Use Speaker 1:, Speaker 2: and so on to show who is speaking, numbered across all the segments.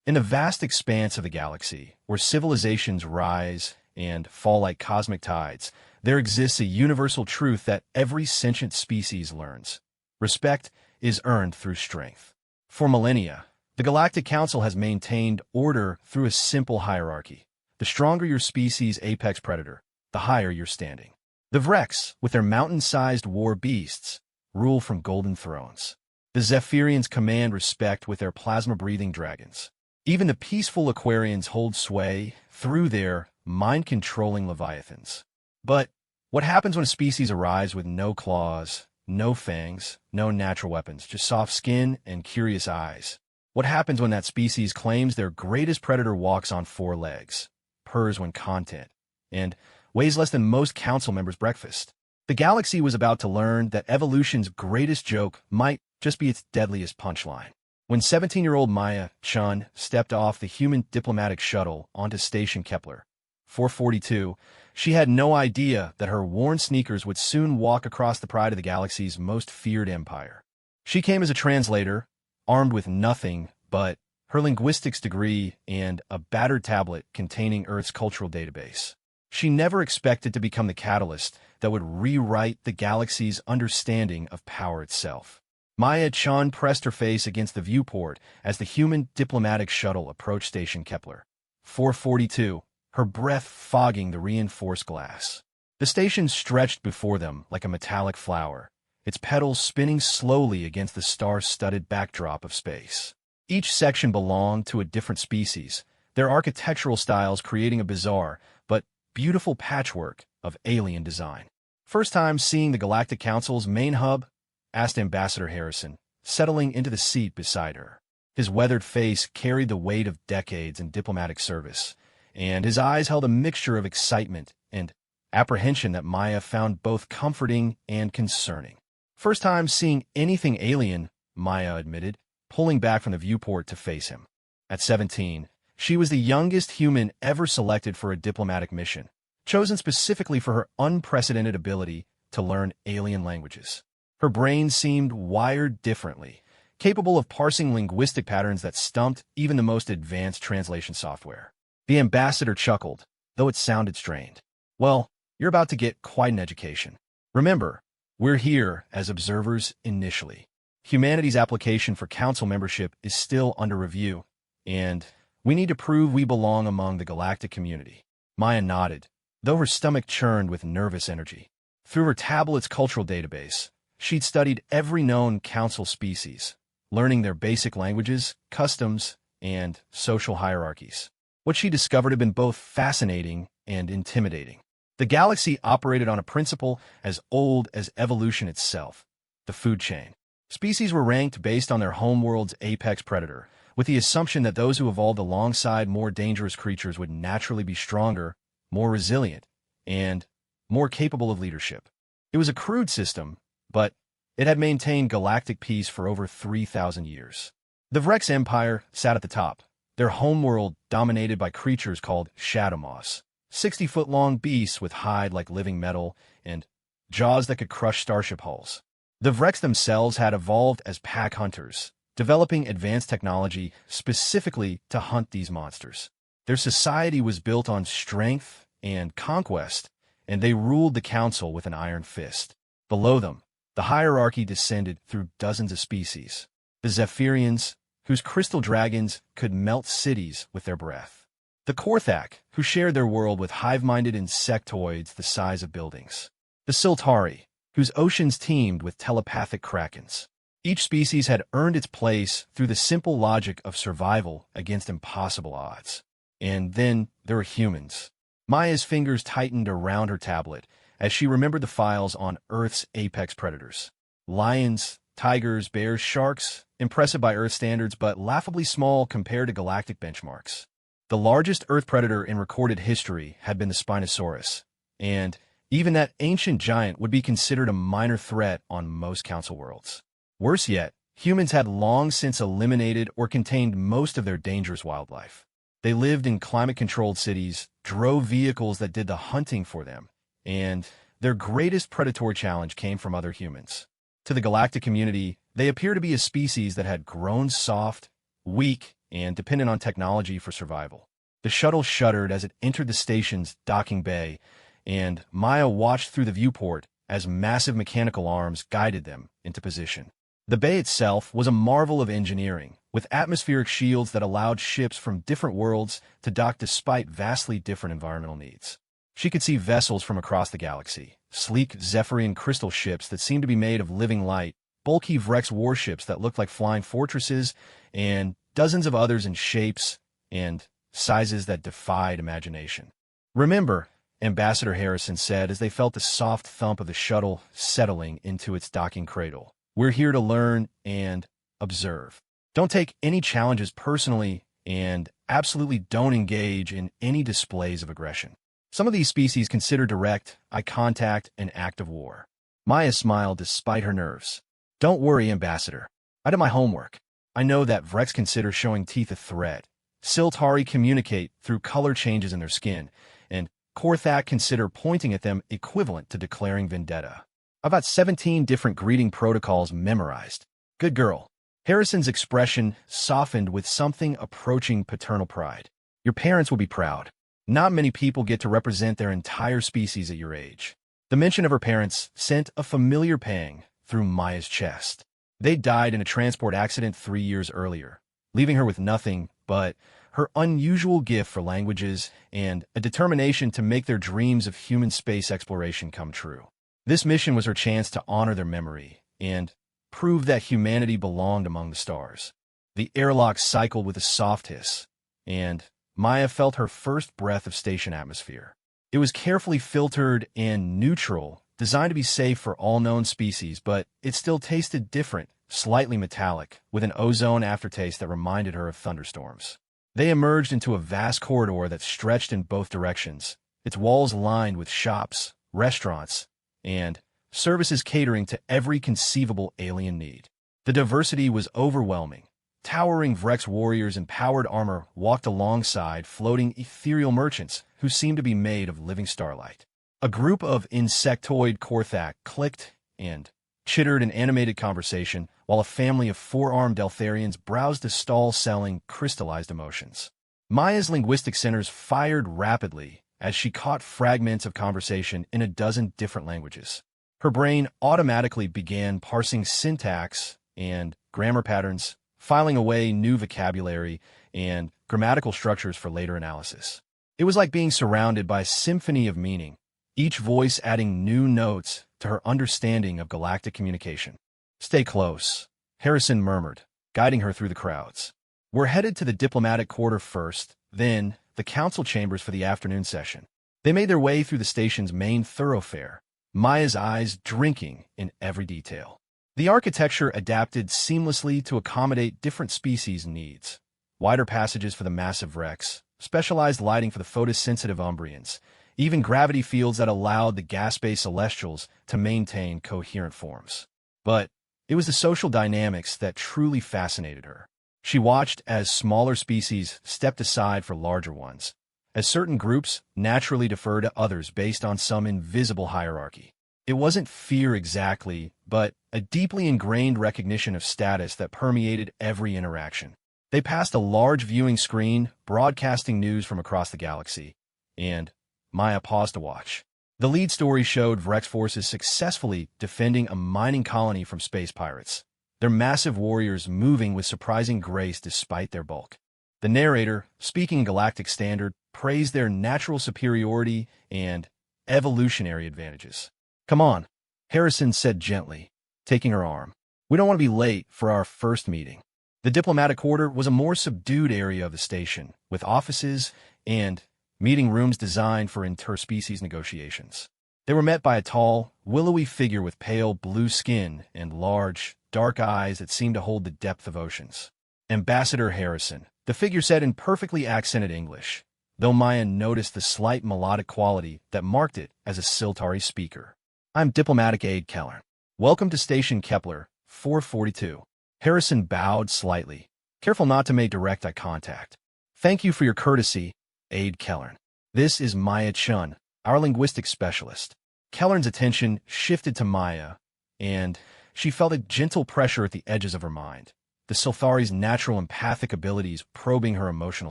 Speaker 1: In the vast expanse of the galaxy, where civilizations rise and fall like cosmic tides, there exists a universal truth that every sentient species learns. Respect is earned through strength. For millennia, the Galactic Council has maintained order through a simple hierarchy. The stronger your species' apex predator, the higher your standing. The Vrex, with their mountain-sized war beasts, rule from golden thrones. The Zephyrians command respect with their plasma-breathing dragons. Even the peaceful Aquarians hold sway through their mind-controlling leviathans. But what happens when a species arrives with no claws, no fangs, no natural weapons, just soft skin and curious eyes? What happens when that species claims their greatest predator walks on 4 legs, purrs when content, and weighs less than most council members' breakfast? The galaxy was about to learn that evolution's greatest joke might just be its deadliest punchline. When 17-year-old Maya Chun stepped off the human diplomatic shuttle onto Station Kepler 442, she had no idea that her worn sneakers would soon walk across the pride of the galaxy's most feared empire. She came as a translator, armed with nothing but her linguistics degree and a battered tablet containing Earth's cultural database. She never expected to become the catalyst that would rewrite the galaxy's understanding of power itself. Maya Chun pressed her face against the viewport as the human diplomatic shuttle approached Station Kepler 442, her breath fogging the reinforced glass. The station stretched before them like a metallic flower, its petals spinning slowly against the star-studded backdrop of space. Each section belonged to a different species, their architectural styles creating a bizarre but beautiful patchwork of alien design. First time seeing the Galactic Council's main hub? Asked Ambassador Harrison, settling into the seat beside her. His weathered face carried the weight of decades in diplomatic service, and his eyes held a mixture of excitement and apprehension that Maya found both comforting and concerning. First time seeing anything alien, Maya admitted, pulling back from the viewport to face him. At 17, she was the youngest human ever selected for a diplomatic mission, chosen specifically for her unprecedented ability to learn alien languages. Her brain seemed wired differently, capable of parsing linguistic patterns that stumped even the most advanced translation software. The ambassador chuckled, though it sounded strained. Well, you're about to get quite an education. Remember, we're here as observers initially. Humanity's application for council membership is still under review, and we need to prove we belong among the galactic community. Maya nodded, though her stomach churned with nervous energy. Through her tablet's cultural database, she'd studied every known council species, learning their basic languages, customs, and social hierarchies. What she discovered had been both fascinating and intimidating. The galaxy operated on a principle as old as evolution itself, the food chain. Species were ranked based on their homeworld's apex predator, with the assumption that those who evolved alongside more dangerous creatures would naturally be stronger, more resilient, and more capable of leadership. It was a crude system, but it had maintained galactic peace for over 3,000 years. The Vrex Empire sat at the top, their homeworld dominated by creatures called Shadowmoss, 60-foot-long beasts with hide like living metal and jaws that could crush starship hulls. The Vrex themselves had evolved as pack hunters, developing advanced technology specifically to hunt these monsters. Their society was built on strength and conquest, and they ruled the council with an iron fist. Below them, the hierarchy descended through dozens of species. The Zephyrians, whose crystal dragons could melt cities with their breath. The Korthak, who shared their world with hive-minded insectoids the size of buildings. The Siltari, whose oceans teemed with telepathic krakens. Each species had earned its place through the simple logic of survival against impossible odds. And then there were humans. Maya's fingers tightened around her tablet as she remembered the files on Earth's apex predators. Lions, tigers, bears, sharks, impressive by Earth standards but laughably small compared to galactic benchmarks. The largest Earth predator in recorded history had been the Spinosaurus, and even that ancient giant would be considered a minor threat on most council worlds. Worse yet, humans had long since eliminated or contained most of their dangerous wildlife. They lived in climate-controlled cities, drove vehicles that did the hunting for them, and their greatest predatory challenge came from other humans. To the galactic community, they appear to be a species that had grown soft, weak, and dependent on technology for survival. The shuttle shuddered as it entered the station's docking bay, and Maya watched through the viewport as massive mechanical arms guided them into position. The bay itself was a marvel of engineering, with atmospheric shields that allowed ships from different worlds to dock despite vastly different environmental needs. She could see vessels from across the galaxy, sleek Zephyrian crystal ships that seemed to be made of living light, bulky Vrex warships that looked like flying fortresses, and dozens of others in shapes and sizes that defied imagination. "Remember," Ambassador Harrison said as they felt the soft thump of the shuttle settling into its docking cradle, "we're here to learn and observe. Don't take any challenges personally, and absolutely don't engage in any displays of aggression. Some of these species consider direct eye contact an act of war." Maya smiled despite her nerves. "Don't worry, Ambassador. I did my homework. I know that Vrex consider showing teeth a threat. Siltari communicate through color changes in their skin, and Korthak consider pointing at them equivalent to declaring vendetta. I've got 17 different greeting protocols memorized. Good girl." Harrison's expression softened with something approaching paternal pride. "Your parents will be proud. Not many people get to represent their entire species at your age." The mention of her parents sent a familiar pang through Maya's chest. They died in a transport accident 3 years earlier, leaving her with nothing but her unusual gift for languages and a determination to make their dreams of human space exploration come true. This mission was her chance to honor their memory and prove that humanity belonged among the stars. The airlock cycled with a soft hiss, and Maya felt her first breath of station atmosphere. It was carefully filtered and neutral, designed to be safe for all known species, but it still tasted different, slightly metallic, with an ozone aftertaste that reminded her of thunderstorms. They emerged into a vast corridor that stretched in both directions, its walls lined with shops, restaurants, and services catering to every conceivable alien need. The diversity was overwhelming. Towering Vrex warriors in powered armor walked alongside floating ethereal merchants who seemed to be made of living starlight. A group of insectoid Korthak clicked and chittered in animated conversation, while a family of four-armed Eltharians browsed a stall selling crystallized emotions. Maya's linguistic centers fired rapidly as she caught fragments of conversation in a dozen different languages. Her brain automatically began parsing syntax and grammar patterns, filing away new vocabulary and grammatical structures for later analysis. It was like being surrounded by a symphony of meaning, each voice adding new notes to her understanding of galactic communication. "Stay close," Harrison murmured, guiding her through the crowds. "We're headed to the diplomatic quarter first, then the council chambers for the afternoon session." They made their way through the station's main thoroughfare, Maya's eyes drinking in every detail. The architecture adapted seamlessly to accommodate different species' needs. Wider passages for the massive Rex, specialized lighting for the photosensitive Umbrians, even gravity fields that allowed the gas-based Celestials to maintain coherent forms. But it was the social dynamics that truly fascinated her. She watched as smaller species stepped aside for larger ones, as certain groups naturally defer to others based on some invisible hierarchy. It wasn't fear exactly, but a deeply ingrained recognition of status that permeated every interaction. They passed a large viewing screen broadcasting news from across the galaxy, and Maya paused to watch. The lead story showed Vrex forces successfully defending a mining colony from space pirates, their massive warriors moving with surprising grace despite their bulk. The narrator, speaking in galactic standard, praised their natural superiority and evolutionary advantages. "Come on," Harrison said gently, taking her arm. "We don't want to be late for our first meeting." The diplomatic quarter was a more subdued area of the station, with offices and meeting rooms designed for interspecies negotiations. They were met by a tall, willowy figure with pale blue skin and large, dark eyes that seemed to hold the depth of oceans. "Ambassador Harrison," the figure said in perfectly accented English, though Maya noticed the slight melodic quality that marked it as a Siltari speaker. "I'm Diplomatic Aide Kellern. Welcome to Station Kepler 442. Harrison bowed slightly, careful not to make direct eye contact. "Thank you for your courtesy, Aide Kellern. This is Maya Chun, our linguistics specialist." Kellern's attention shifted to Maya, and she felt a gentle pressure at the edges of her mind. the Silthari's natural empathic abilities probing her emotional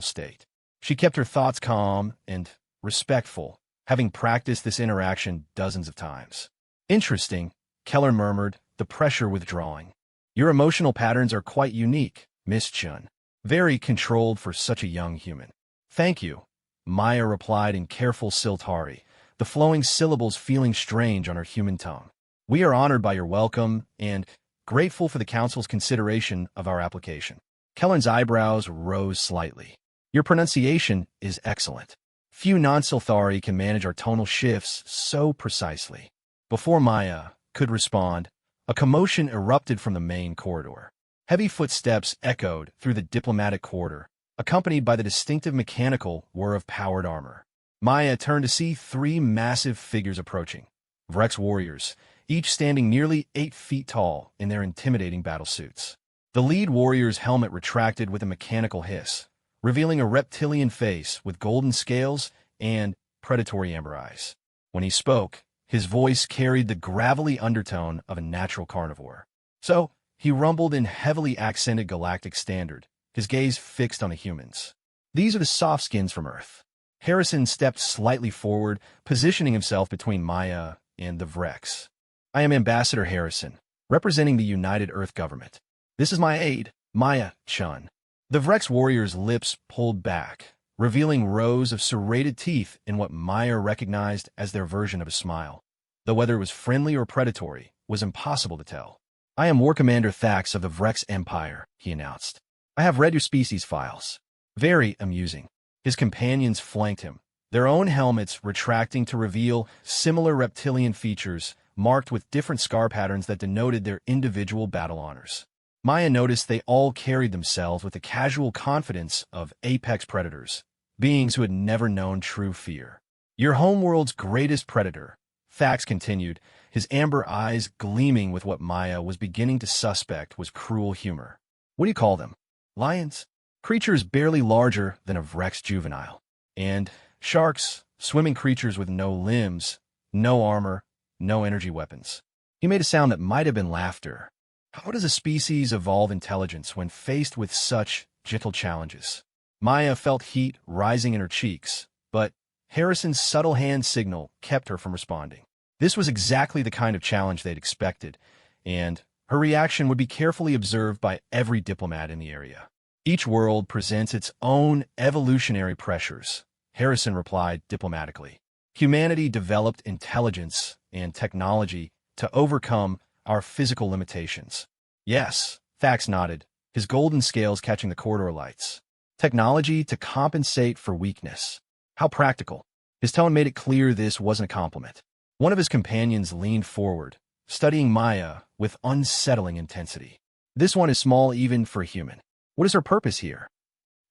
Speaker 1: state. She kept her thoughts calm and respectful, having practiced this interaction dozens of times. Interesting, Keller murmured, the pressure withdrawing. Your emotional patterns are quite unique, Miss Chun. Very controlled for such a young human. Thank you, Maya replied in careful Silthari, the flowing syllables feeling strange on her human tongue. We are honored by your welcome and grateful for the Council's consideration of our application. Kellen's eyebrows rose slightly. Your pronunciation is excellent. Few non-Silthari can manage our tonal shifts so precisely. Before Maya could respond, a commotion erupted from the main corridor. Heavy footsteps echoed through the diplomatic quarter, accompanied by the distinctive mechanical whir of powered armor. Maya turned to see three massive figures approaching. Vrex warriors, each standing nearly 8 feet tall in their intimidating battlesuits. The lead warrior's helmet retracted with a mechanical hiss, revealing a reptilian face with golden scales and predatory amber eyes. When he spoke, his voice carried the gravelly undertone of a natural carnivore. So, he rumbled in heavily accented galactic standard, his gaze fixed on the humans. These are the soft-skins from Earth. Harrison stepped slightly forward, positioning himself between Maya and the Vrex. I am Ambassador Harrison, representing the United Earth government. This is my aide, Maya Chun. The Vrex warrior's lips pulled back, revealing rows of serrated teeth in what Maya recognized as their version of a smile. Though whether it was friendly or predatory was impossible to tell. I am War Commander Thax of the Vrex Empire, he announced. I have read your species files. Very amusing. His companions flanked him, their own helmets retracting to reveal similar reptilian features marked with different scar patterns that denoted their individual battle honors. Maya noticed they all carried themselves with the casual confidence of apex predators, beings who had never known true fear. Your homeworld's greatest predator, Thax continued, his amber eyes gleaming with what Maya was beginning to suspect was cruel humor. What do you call them? Lions? Creatures barely larger than a Vrex juvenile. And sharks, swimming creatures with no limbs, no armor, no energy weapons. He made a sound that might have been laughter. How does a species evolve intelligence when faced with such gentle challenges? Maya felt heat rising in her cheeks, but Harrison's subtle hand signal kept her from responding. This was exactly the kind of challenge they'd expected, and her reaction would be carefully observed by every diplomat in the area. Each world presents its own evolutionary pressures, Harrison replied diplomatically. Humanity developed intelligence and technology to overcome our physical limitations. Yes, Thax nodded, his golden scales catching the corridor lights. Technology to compensate for weakness. How practical. His tone made it clear this wasn't a compliment. One of his companions leaned forward, studying Maya with unsettling intensity. This one is small even for a human. What is her purpose here?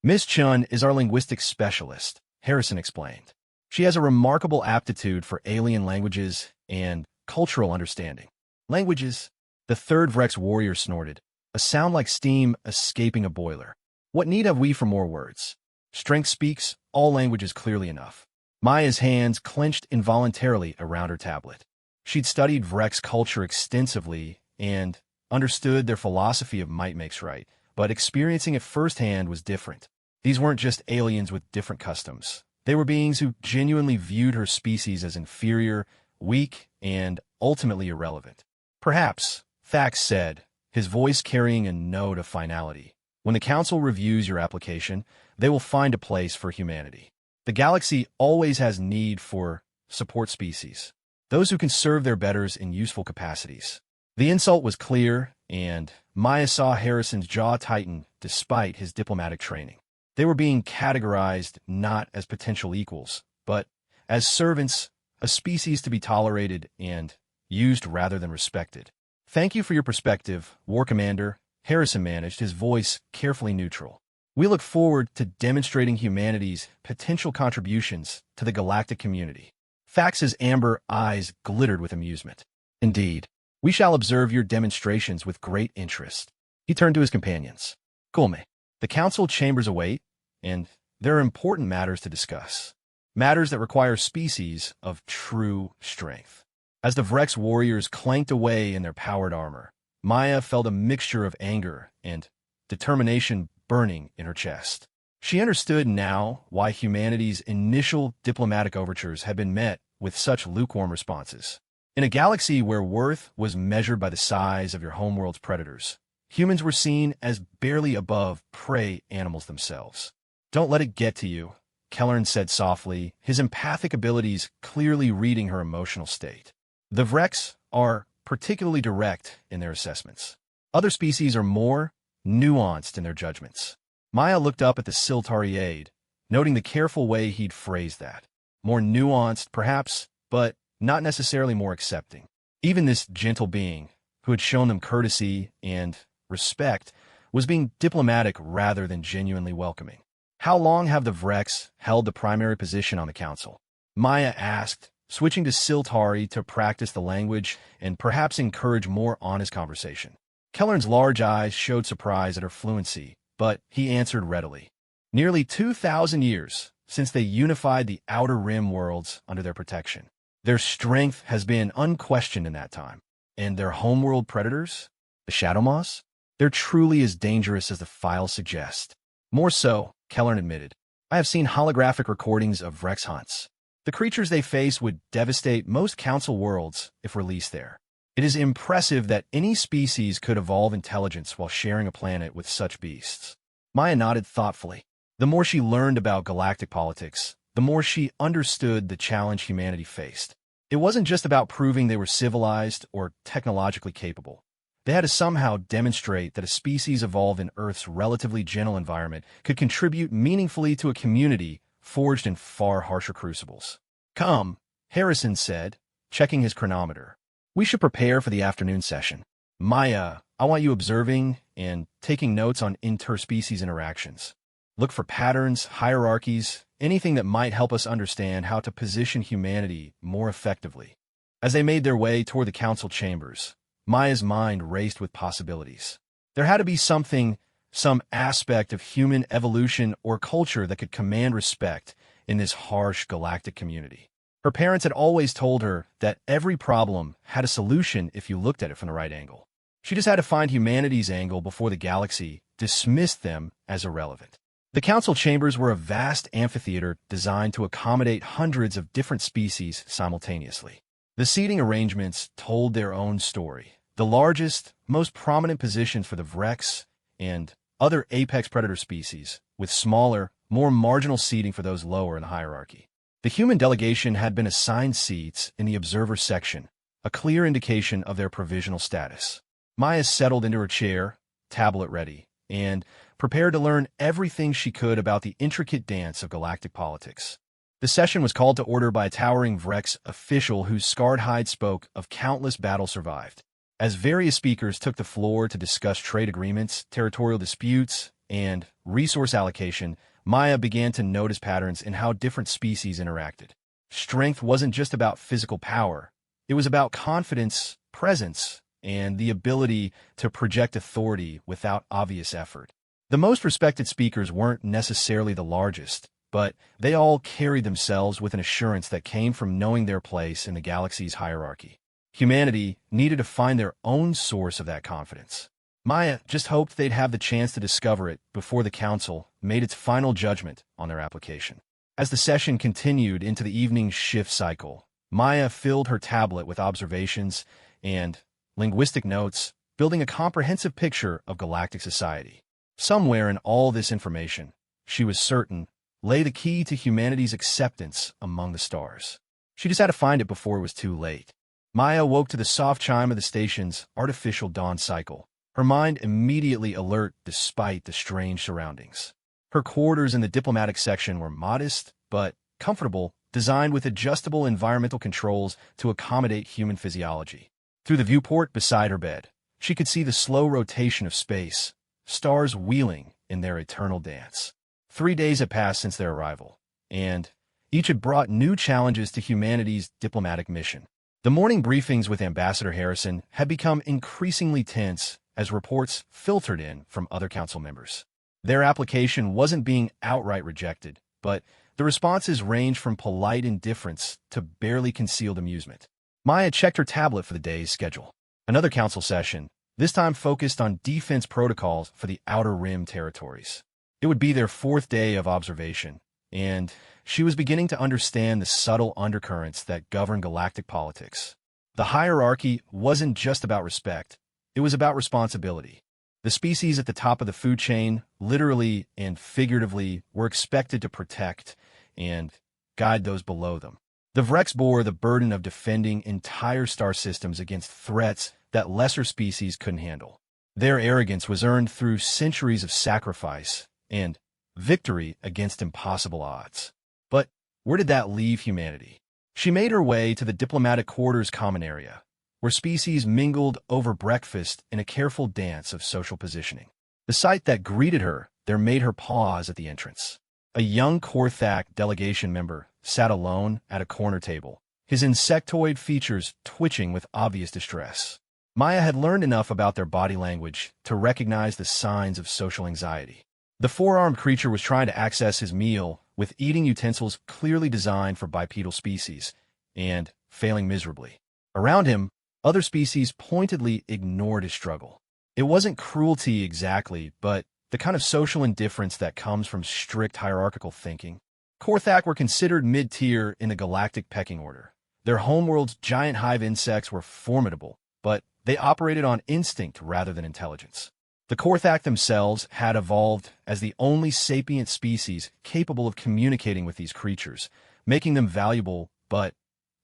Speaker 1: Miss Chun is our linguistics specialist, Harrison explained. She has a remarkable aptitude for alien languages and cultural understanding. Languages? The third Vrex warrior snorted, a sound like steam escaping a boiler. What need have we for more words? Strength speaks all languages clearly enough. Maya's hands clenched involuntarily around her tablet. She'd studied Vrex culture extensively and understood their philosophy of might makes right, but experiencing it firsthand was different. These weren't just aliens with different customs. They were beings who genuinely viewed her species as inferior, weak, and ultimately irrelevant. Perhaps, Thax said, his voice carrying a note of finality, when the Council reviews your application, they will find a place for humanity. The galaxy always has need for support species, those who can serve their betters in useful capacities. The insult was clear, and Maya saw Harrison's jaw tighten despite his diplomatic training. They were being categorized not as potential equals, but as servants, a species to be tolerated and used rather than respected. Thank you for your perspective, War Commander, Harrison managed, his voice carefully neutral. We look forward to demonstrating humanity's potential contributions to the galactic community. Thax's amber eyes glittered with amusement. Indeed, we shall observe your demonstrations with great interest. He turned to his companions. Kulme, the council chambers await, and there are important matters to discuss. Matters that require species of true strength. As the Vrex warriors clanked away in their powered armor, Maya felt a mixture of anger and determination burning in her chest. She understood now why humanity's initial diplomatic overtures had been met with such lukewarm responses. In a galaxy where worth was measured by the size of your homeworld's predators, humans were seen as barely above prey animals themselves. "Don't let it get to you," Kelleran said softly, his empathic abilities clearly reading her emotional state. The Vrex are particularly direct in their assessments. Other species are more nuanced in their judgments. Maya looked up at the Siltari aide, noting the careful way he'd phrased that. More nuanced, perhaps, but not necessarily more accepting. Even this gentle being, who had shown them courtesy and respect, was being diplomatic rather than genuinely welcoming. "How long have the Vrex held the primary position on the council?" Maya asked, switching to Siltari to practice the language and perhaps encourage more honest conversation. Kelleran's large eyes showed surprise at her fluency, but he answered readily. "Nearly 2,000 years since they unified the Outer Rim worlds under their protection. Their strength has been unquestioned in that time. And their homeworld predators? The Shadow Moss? They're truly as dangerous as the files suggest." "More so," Kelleran admitted. "I have seen holographic recordings of Vrex hunts. The creatures they face would devastate most Council worlds if released there. It is impressive that any species could evolve intelligence while sharing a planet with such beasts." Maya nodded thoughtfully. The more she learned about galactic politics, the more she understood the challenge humanity faced. It wasn't just about proving they were civilized or technologically capable. They had to somehow demonstrate that a species evolved in Earth's relatively gentle environment could contribute meaningfully to a community forged in far harsher crucibles. "Come," Harrison said, checking his chronometer. "We should prepare for the afternoon session. Maya, I want you observing and taking notes on interspecies interactions. Look for patterns, hierarchies, anything that might help us understand how to position humanity more effectively." As they made their way toward the council chambers, Maya's mind raced with possibilities. There had to be something, some aspect of human evolution or culture that could command respect in this harsh galactic community. Her parents had always told her that every problem had a solution if you looked at it from the right angle. She just had to find humanity's angle before the galaxy dismissed them as irrelevant. The council chambers were a vast amphitheater designed to accommodate hundreds of different species simultaneously. The seating arrangements told their own story. The largest, most prominent positions for the Vrex and other apex predator species, with smaller, more marginal seating for those lower in the hierarchy. The human delegation had been assigned seats in the observer section, a clear indication of their provisional status. Maya settled into her chair, tablet ready, and prepared to learn everything she could about the intricate dance of galactic politics. The session was called to order by a towering Vrex official whose scarred hide spoke of countless battles survived. As various speakers took the floor to discuss trade agreements, territorial disputes, and resource allocation, Maya began to notice patterns in how different species interacted. Strength wasn't just about physical power. It was about confidence, presence, and the ability to project authority without obvious effort. The most respected speakers weren't necessarily the largest, but they all carried themselves with an assurance that came from knowing their place in the galaxy's hierarchy. Humanity needed to find their own source of that confidence. Maya just hoped they'd have the chance to discover it before the council made its final judgment on their application. As the session continued into the evening shift cycle, Maya filled her tablet with observations and linguistic notes, building a comprehensive picture of galactic society. Somewhere in all this information, she was certain, lay the key to humanity's acceptance among the stars. She just had to find it before it was too late. Maya woke to the soft chime of the station's artificial dawn cycle, her mind immediately alert despite the strange surroundings. Her quarters in the diplomatic section were modest, but comfortable, designed with adjustable environmental controls to accommodate human physiology. Through the viewport beside her bed, she could see the slow rotation of space, stars wheeling in their eternal dance. 3 days had passed since their arrival, and each had brought new challenges to humanity's diplomatic mission. The morning briefings with Ambassador Harrison had become increasingly tense as reports filtered in from other council members. Their application wasn't being outright rejected, but the responses ranged from polite indifference to barely concealed amusement. Maya checked her tablet for the day's schedule. Another council session, this time focused on defense protocols for the Outer Rim territories. It would be their fourth day of observation, and she was beginning to understand the subtle undercurrents that govern galactic politics. The hierarchy wasn't just about respect, it was about responsibility. The species at the top of the food chain, literally and figuratively, were expected to protect and guide those below them. The Vrex bore the burden of defending entire star systems against threats that lesser species couldn't handle. Their arrogance was earned through centuries of sacrifice and victory against impossible odds. But where did that leave humanity? She made her way to the diplomatic quarters common area, where species mingled over breakfast in a careful dance of social positioning. The sight that greeted her there made her pause at the entrance. A young Korthak delegation member sat alone at a corner table, his insectoid features twitching with obvious distress. Maya had learned enough about their body language to recognize the signs of social anxiety. The four-armed creature was trying to access his meal with eating utensils clearly designed for bipedal species, and failing miserably. Around him, other species pointedly ignored his struggle. It wasn't cruelty exactly, but the kind of social indifference that comes from strict hierarchical thinking. Korthak were considered mid-tier in the galactic pecking order. Their homeworld's giant hive insects were formidable, but they operated on instinct rather than intelligence. The Korthak themselves had evolved as the only sapient species capable of communicating with these creatures, making them valuable but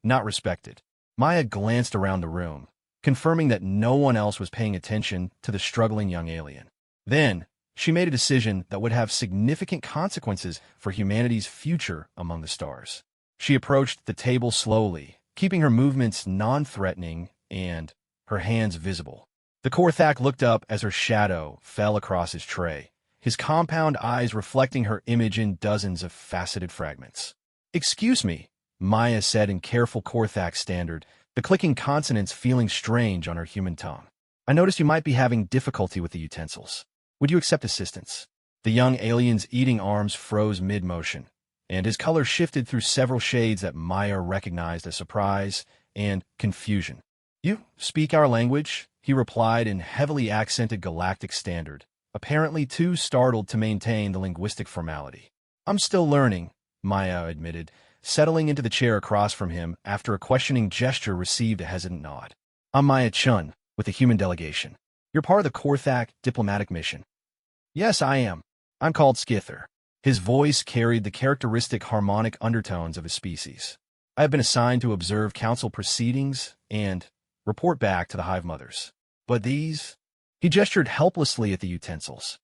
Speaker 1: not respected. Maya glanced around the room, confirming that no one else was paying attention to the struggling young alien. Then, she made a decision that would have significant consequences for humanity's future among the stars. She approached the table slowly, keeping her movements non-threatening and her hands visible. The Korthak looked up as her shadow fell across his tray, his compound eyes reflecting her image in dozens of faceted fragments. "Excuse me," Maya said in careful Korthak standard, the clicking consonants feeling strange on her human tongue. "I noticed you might be having difficulty with the utensils. Would you accept assistance?" The young alien's eating arms froze mid-motion, and his color shifted through several shades that Maya recognized as surprise and confusion. "You speak our language?" he replied in heavily accented galactic standard, apparently too startled to maintain the linguistic formality. "I'm still learning," Maya admitted, settling into the chair across from him after a questioning gesture received a hesitant nod. "I'm Maya Chun, with the human delegation. You're part of the Korthak diplomatic mission." "Yes, I am. I'm called Skither." His voice carried the characteristic harmonic undertones of his species. "I have been assigned to observe council proceedings and report back to the hive mothers. But these—" He gestured helplessly at the utensils.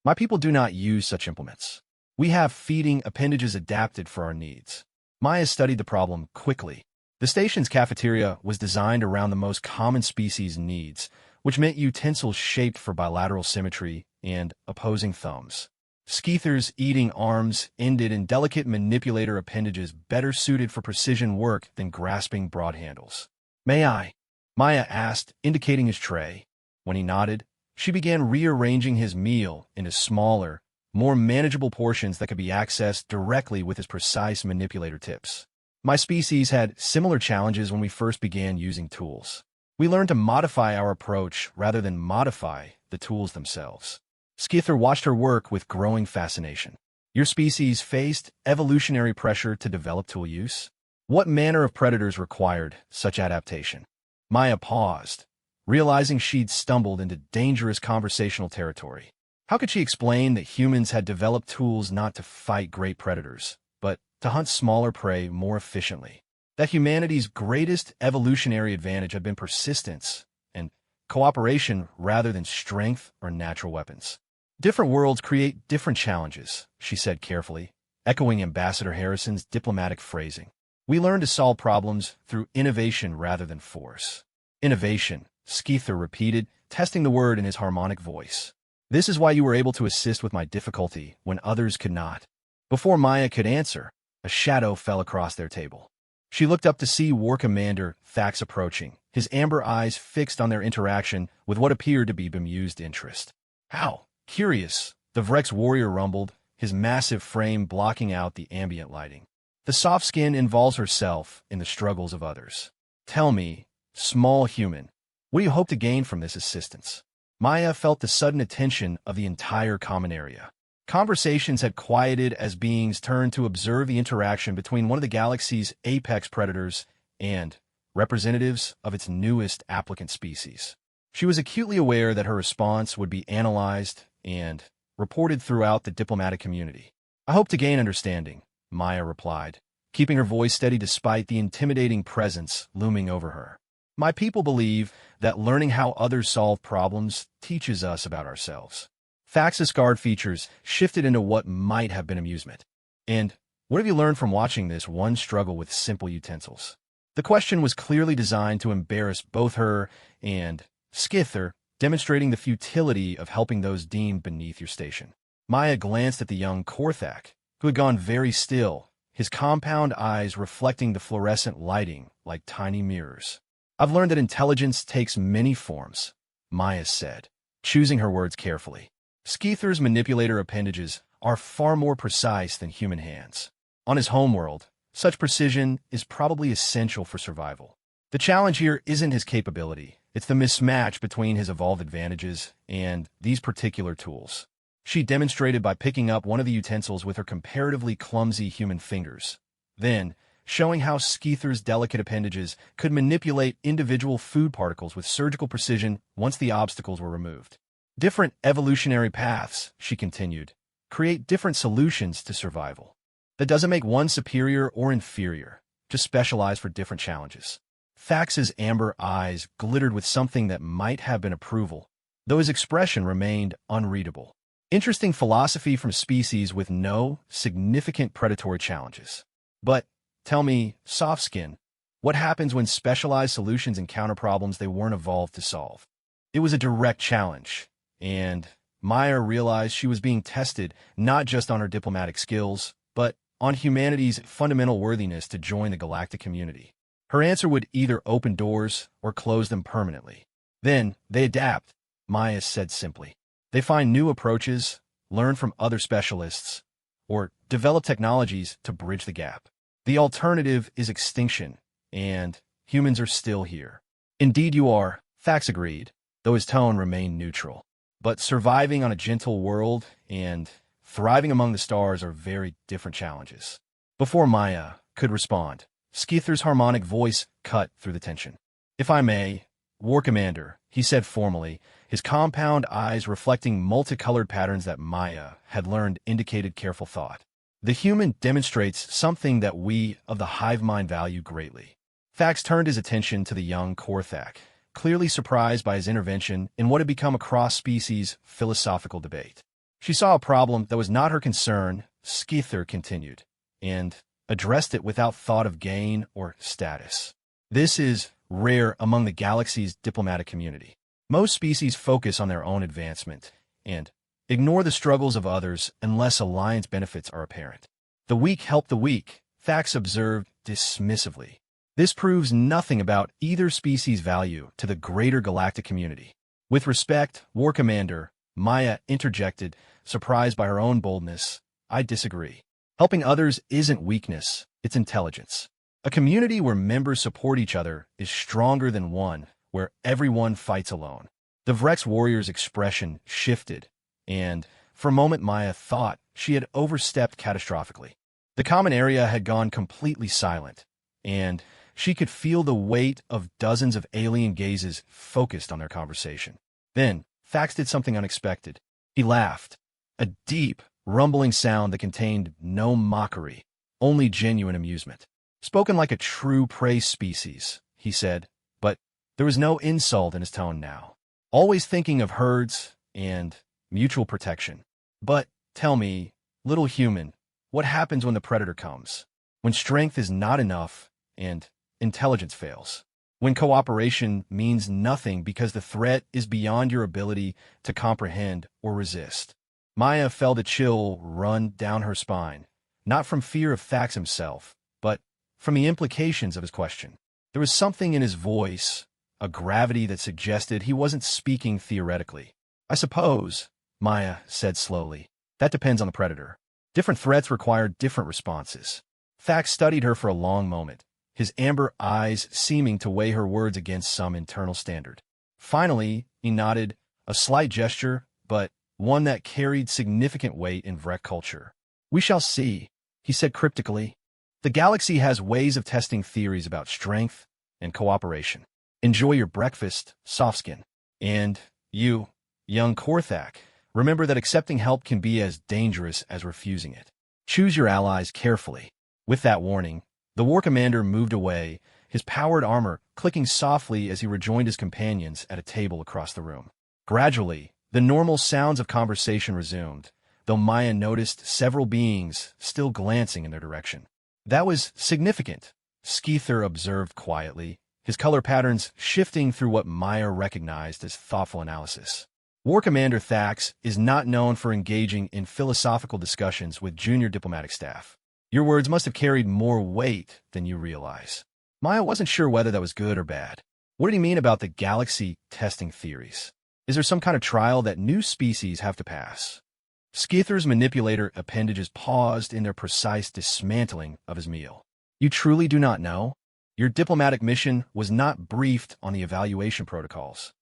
Speaker 1: "My people do not use such implements. We have feeding appendages adapted for our needs." Maya studied the problem quickly. The station's cafeteria was designed around the most common species' needs, which meant utensils shaped for bilateral symmetry and opposing thumbs. Skeether's eating arms ended in delicate manipulator appendages better suited for precision work than grasping broad handles. "May I?" Maya asked, indicating his tray. When he nodded, she began rearranging his meal into smaller, more manageable portions that could be accessed directly with his precise manipulator tips. "My species had similar challenges when we first began using tools. We learned to modify our approach rather than modify the tools themselves." Skither watched her work with growing fascination. "Your species faced evolutionary pressure to develop tool use? What manner of predators required such adaptation?" Maya paused, realizing she'd stumbled into dangerous conversational territory. How could she explain that humans had developed tools not to fight great predators, but to hunt smaller prey more efficiently? That humanity's greatest evolutionary advantage had been persistence and cooperation rather than strength or natural weapons. "Different worlds create different challenges," she said carefully, echoing Ambassador Harrison's diplomatic phrasing. "We learn to solve problems through innovation rather than force." "Innovation," Skeether repeated, testing the word in his harmonic voice. "This is why you were able to assist with my difficulty when others could not." Before Maya could answer, a shadow fell across their table. She looked up to see War Commander Thax approaching, his amber eyes fixed on their interaction with what appeared to be bemused interest. "How curious," the Vrex warrior rumbled, his massive frame blocking out the ambient lighting. "The soft skin involves herself in the struggles of others. Tell me, small human, What do you hope to gain from this assistance? Maya felt the sudden attention of the entire common area. Conversations had quieted as beings turned to observe the interaction between one of the galaxy's apex predators and representatives of its newest applicant species. She was acutely aware that her response would be analyzed and reported throughout the diplomatic community. I hope to gain understanding, Maya replied, keeping her voice steady despite the intimidating presence looming over her. My people believe that learning how others solve problems teaches us about ourselves. Fax's guard features shifted into what might have been amusement. And what have you learned from watching this one struggle with simple utensils? The question was clearly designed to embarrass both her and Skither, demonstrating the futility of helping those deemed beneath your station. Maya glanced at the young Korthak, who had gone very still, his compound eyes reflecting the fluorescent lighting like tiny mirrors. I've learned that intelligence takes many forms, Maya said, choosing her words carefully. Skither's manipulator appendages are far more precise than human hands. On his homeworld, such precision is probably essential for survival. The challenge here isn't his capability, it's the mismatch between his evolved advantages and these particular tools. She demonstrated by picking up one of the utensils with her comparatively clumsy human fingers. Then, showing how Skither's delicate appendages could manipulate individual food particles with surgical precision once the obstacles were removed. Different evolutionary paths, she continued, create different solutions to survival. That doesn't make one superior or inferior, just specialized for different challenges. Fax's amber eyes glittered with something that might have been approval, though his expression remained unreadable. Interesting philosophy from a species with no significant predatory challenges. But, tell me, Softskin, what happens when specialized solutions encounter problems they weren't evolved to solve? It was a direct challenge, and Maya realized she was being tested not just on her diplomatic skills, but on humanity's fundamental worthiness to join the galactic community. Her answer would either open doors or close them permanently. Then, they adapt, Maya said simply. They find new approaches, learn from other specialists, or develop technologies to bridge the gap. The alternative is extinction, and humans are still here. Indeed you are, Fax agreed, though his tone remained neutral. But surviving on a gentle world and thriving among the stars are very different challenges. Before Maya could respond, Skither's harmonic voice cut through the tension. If I may, War Commander, he said formally, his compound eyes reflecting multicolored patterns that Maya had learned indicated careful thought. The human demonstrates something that we of the hive mind value greatly. Fax turned his attention to the young Korthak, clearly surprised by his intervention in what had become a cross-species philosophical debate. She saw a problem that was not her concern, Skither continued, and addressed it without thought of gain or status. This is rare among the galaxy's diplomatic community. Most species focus on their own advancement and ignore the struggles of others unless alliance benefits are apparent. The weak help the weak, Fax observed dismissively. This proves nothing about either species' value to the greater galactic community. With respect, War Commander, Maya interjected, surprised by her own boldness. I disagree. Helping others isn't weakness, it's intelligence. A community where members support each other is stronger than one where everyone fights alone. The Vrex warrior's expression shifted, and for a moment Maya thought she had overstepped catastrophically. The common area had gone completely silent, and she could feel the weight of dozens of alien gazes focused on their conversation. Then, Fax did something unexpected. He laughed, a deep, rumbling sound that contained no mockery, only genuine amusement. Spoken like a true prey species, he said, but there was no insult in his tone now. Always thinking of herds and mutual protection. But, tell me, little human, what happens when the predator comes? When strength is not enough and intelligence fails? When cooperation means nothing because the threat is beyond your ability to comprehend or resist? Maya felt a chill run down her spine, not from fear of Fax himself, but from the implications of his question. There was something in his voice, a gravity that suggested he wasn't speaking theoretically. I suppose, Maya said slowly, that depends on the predator. Different threats require different responses. Fax studied her for a long moment, his amber eyes seeming to weigh her words against some internal standard. Finally, he nodded, a slight gesture, but one that carried significant weight in Vrek culture. "We shall see," he said cryptically. "The galaxy has ways of testing theories about strength and cooperation. Enjoy your breakfast, Softskin. And you, young Korthak, remember that accepting help can be as dangerous as refusing it. Choose your allies carefully." With that warning, the war commander moved away, his powered armor clicking softly as he rejoined his companions at a table across the room. Gradually, the normal sounds of conversation resumed, though Maya noticed several beings still glancing in their direction. "That was significant," Skeether observed quietly, his color patterns shifting through what Maya recognized as thoughtful analysis. War Commander Thax is not known for engaging in philosophical discussions with junior diplomatic staff. Your words must have carried more weight than you realize. Maya wasn't sure whether that was good or bad. What did he mean about the galaxy testing theories? Is there some kind of trial that new species have to pass? Skeether's manipulator appendages paused in their precise dismantling of his meal. "You truly do not know? Your diplomatic mission was not briefed on the evaluation protocols."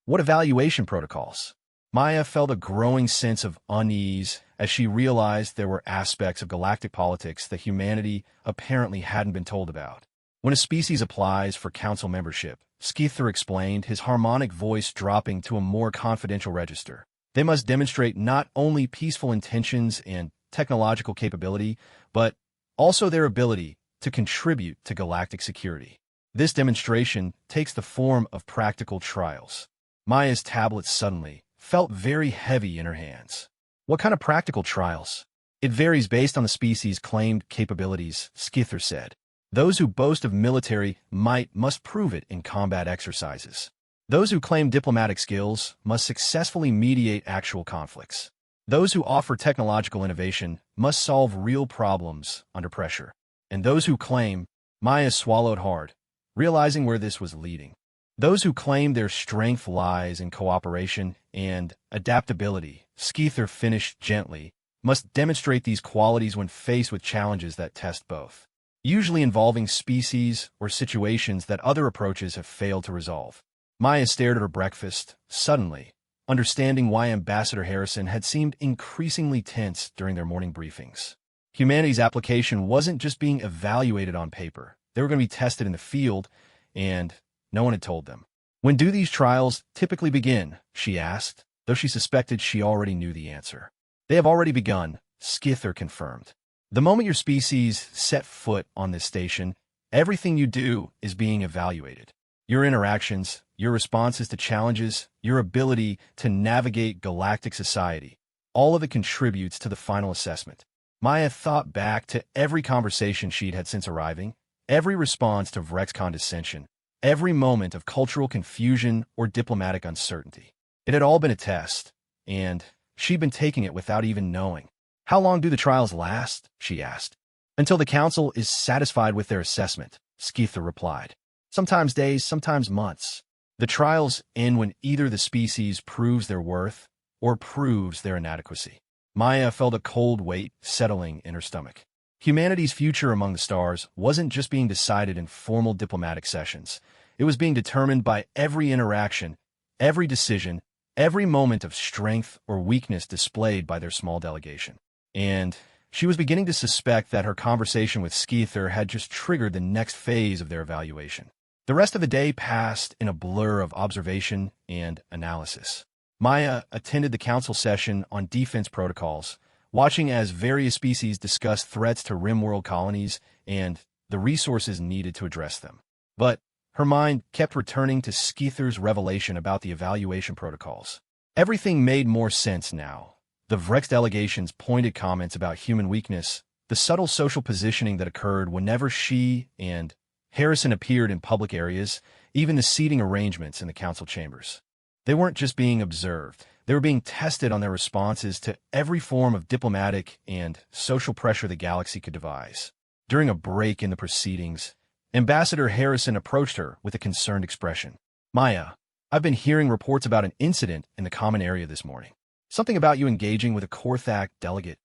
Speaker 1: "What evaluation protocols?" Maya felt a growing sense of unease as she realized there were aspects of galactic politics that humanity apparently hadn't been told about. "When a species applies for council membership," Skeether explained, his harmonic voice dropping to a more confidential register, "they must demonstrate not only peaceful intentions and technological capability, but also their ability to contribute to galactic security. This demonstration takes the form of practical trials." Maya's tablet suddenly felt very heavy in her hands. "What kind of practical trials?" "It varies based on the species' claimed capabilities," Skeether said. "Those who boast of military might must prove it in combat exercises. Those who claim diplomatic skills must successfully mediate actual conflicts. Those who offer technological innovation must solve real problems under pressure. And those who claim—" Maya swallowed hard, realizing where this was leading. "Those who claim their strength lies in cooperation and adaptability," Skeether finished gently, "must demonstrate these qualities when faced with challenges that test both, usually involving species or situations that other approaches have failed to resolve." Maya stared at her breakfast, suddenly understanding why Ambassador Harrison had seemed increasingly tense during their morning briefings. Humanity's application wasn't just being evaluated on paper. They were going to be tested in the field, and no one had told them. "When do these trials typically begin?" she asked, though she suspected she already knew the answer. "They have already begun," Skeether confirmed. "The moment your species set foot on this station, everything you do is being evaluated. Your interactions, your responses to challenges, your ability to navigate galactic society, all of it contributes to the final assessment." Maya thought back to every conversation she'd had since arriving, every response to Vrek's condescension, every moment of cultural confusion or diplomatic uncertainty. It had all been a test, and she'd been taking it without even knowing. "How long do the trials last?" she asked. "Until the council is satisfied with their assessment," Skeether replied. "Sometimes days, sometimes months. The trials end when either the species proves their worth or proves their inadequacy." Maya felt a cold weight settling in her stomach. Humanity's future among the stars wasn't just being decided in formal diplomatic sessions. It was being determined by every interaction, every decision, every moment of strength or weakness displayed by their small delegation. And she was beginning to suspect that her conversation with Skeether had just triggered the next phase of their evaluation. The rest of the day passed in a blur of observation and analysis. Maya attended the council session on defense protocols, watching as various species discussed threats to Rimworld colonies and the resources needed to address them. But her mind kept returning to Skeether's revelation about the evaluation protocols. Everything made more sense now. The Vrex delegation's pointed comments about human weakness, the subtle social positioning that occurred whenever she and Harrison appeared in public areas, even the seating arrangements in the council chambers. They weren't just being observed. They were being tested on their responses to every form of diplomatic and social pressure the galaxy could devise. During a break in the proceedings, Ambassador Harrison approached her with a concerned expression. "Maya, I've been hearing reports about an incident in the common area this morning. Something about you engaging with a Korthak delegate."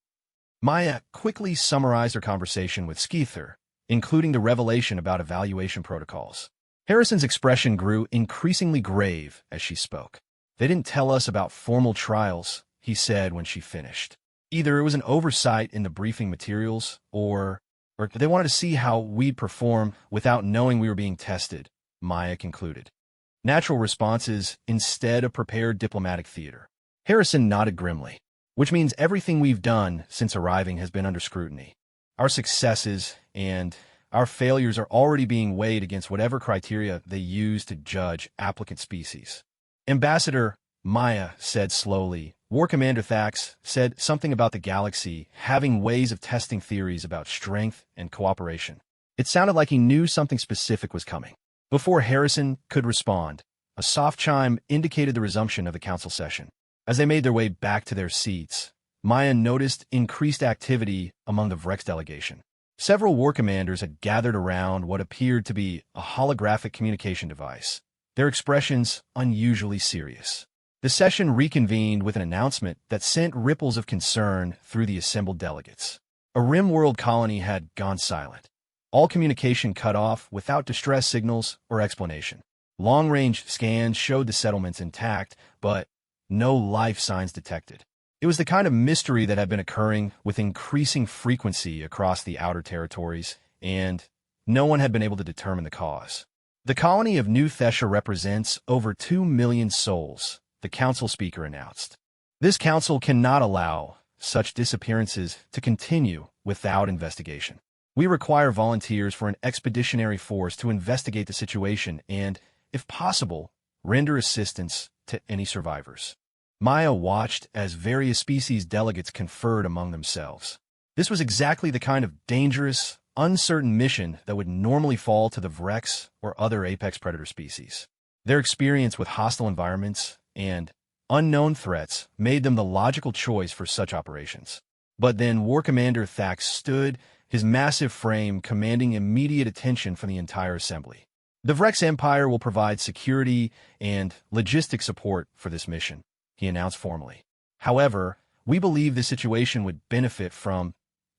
Speaker 1: Maya quickly summarized her conversation with Skeether, including the revelation about evaluation protocols. Harrison's expression grew increasingly grave as she spoke. "They didn't tell us about formal trials," he said when she finished. "Either it was an oversight in the briefing materials, or they wanted to see how we'd perform without knowing we were being tested," Maya concluded. "Natural responses instead of prepared diplomatic theater." Harrison nodded grimly. "Which means everything we've done since arriving has been under scrutiny. Our successes and our failures are already being weighed against whatever criteria they use to judge applicant species." "Ambassador," Maya said slowly, "War Commander Thax said something about the galaxy having ways of testing theories about strength and cooperation." It sounded like he knew something specific was coming. Before Harrison could respond, a soft chime indicated the resumption of the council session. As they made their way back to their seats, Maya noticed increased activity among the Vrex delegation. Several war commanders had gathered around what appeared to be a holographic communication device, their expressions unusually serious. The session reconvened with an announcement that sent ripples of concern through the assembled delegates. A rim-world colony had gone silent. All communication cut off without distress signals or explanation. Long-range scans showed the settlements intact, but no life signs detected. It was the kind of mystery that had been occurring with increasing frequency across the outer territories, and no one had been able to determine the cause. "The colony of New Thesha represents over 2 million souls," the council speaker announced. "This council cannot allow such disappearances to continue without investigation. We require volunteers for an expeditionary force to investigate the situation and, if possible, render assistance to any survivors." Maya watched as various species delegates conferred among themselves. This was exactly the kind of dangerous, uncertain mission that would normally fall to the Vrex or other apex predator species. Their experience with hostile environments and unknown threats made them the logical choice for such operations. But then War Commander Thax stood, his massive frame commanding immediate attention from the entire assembly. "The Vrex Empire will provide security and logistic support for this mission," he announced formally. "However, we believe the situation would benefit from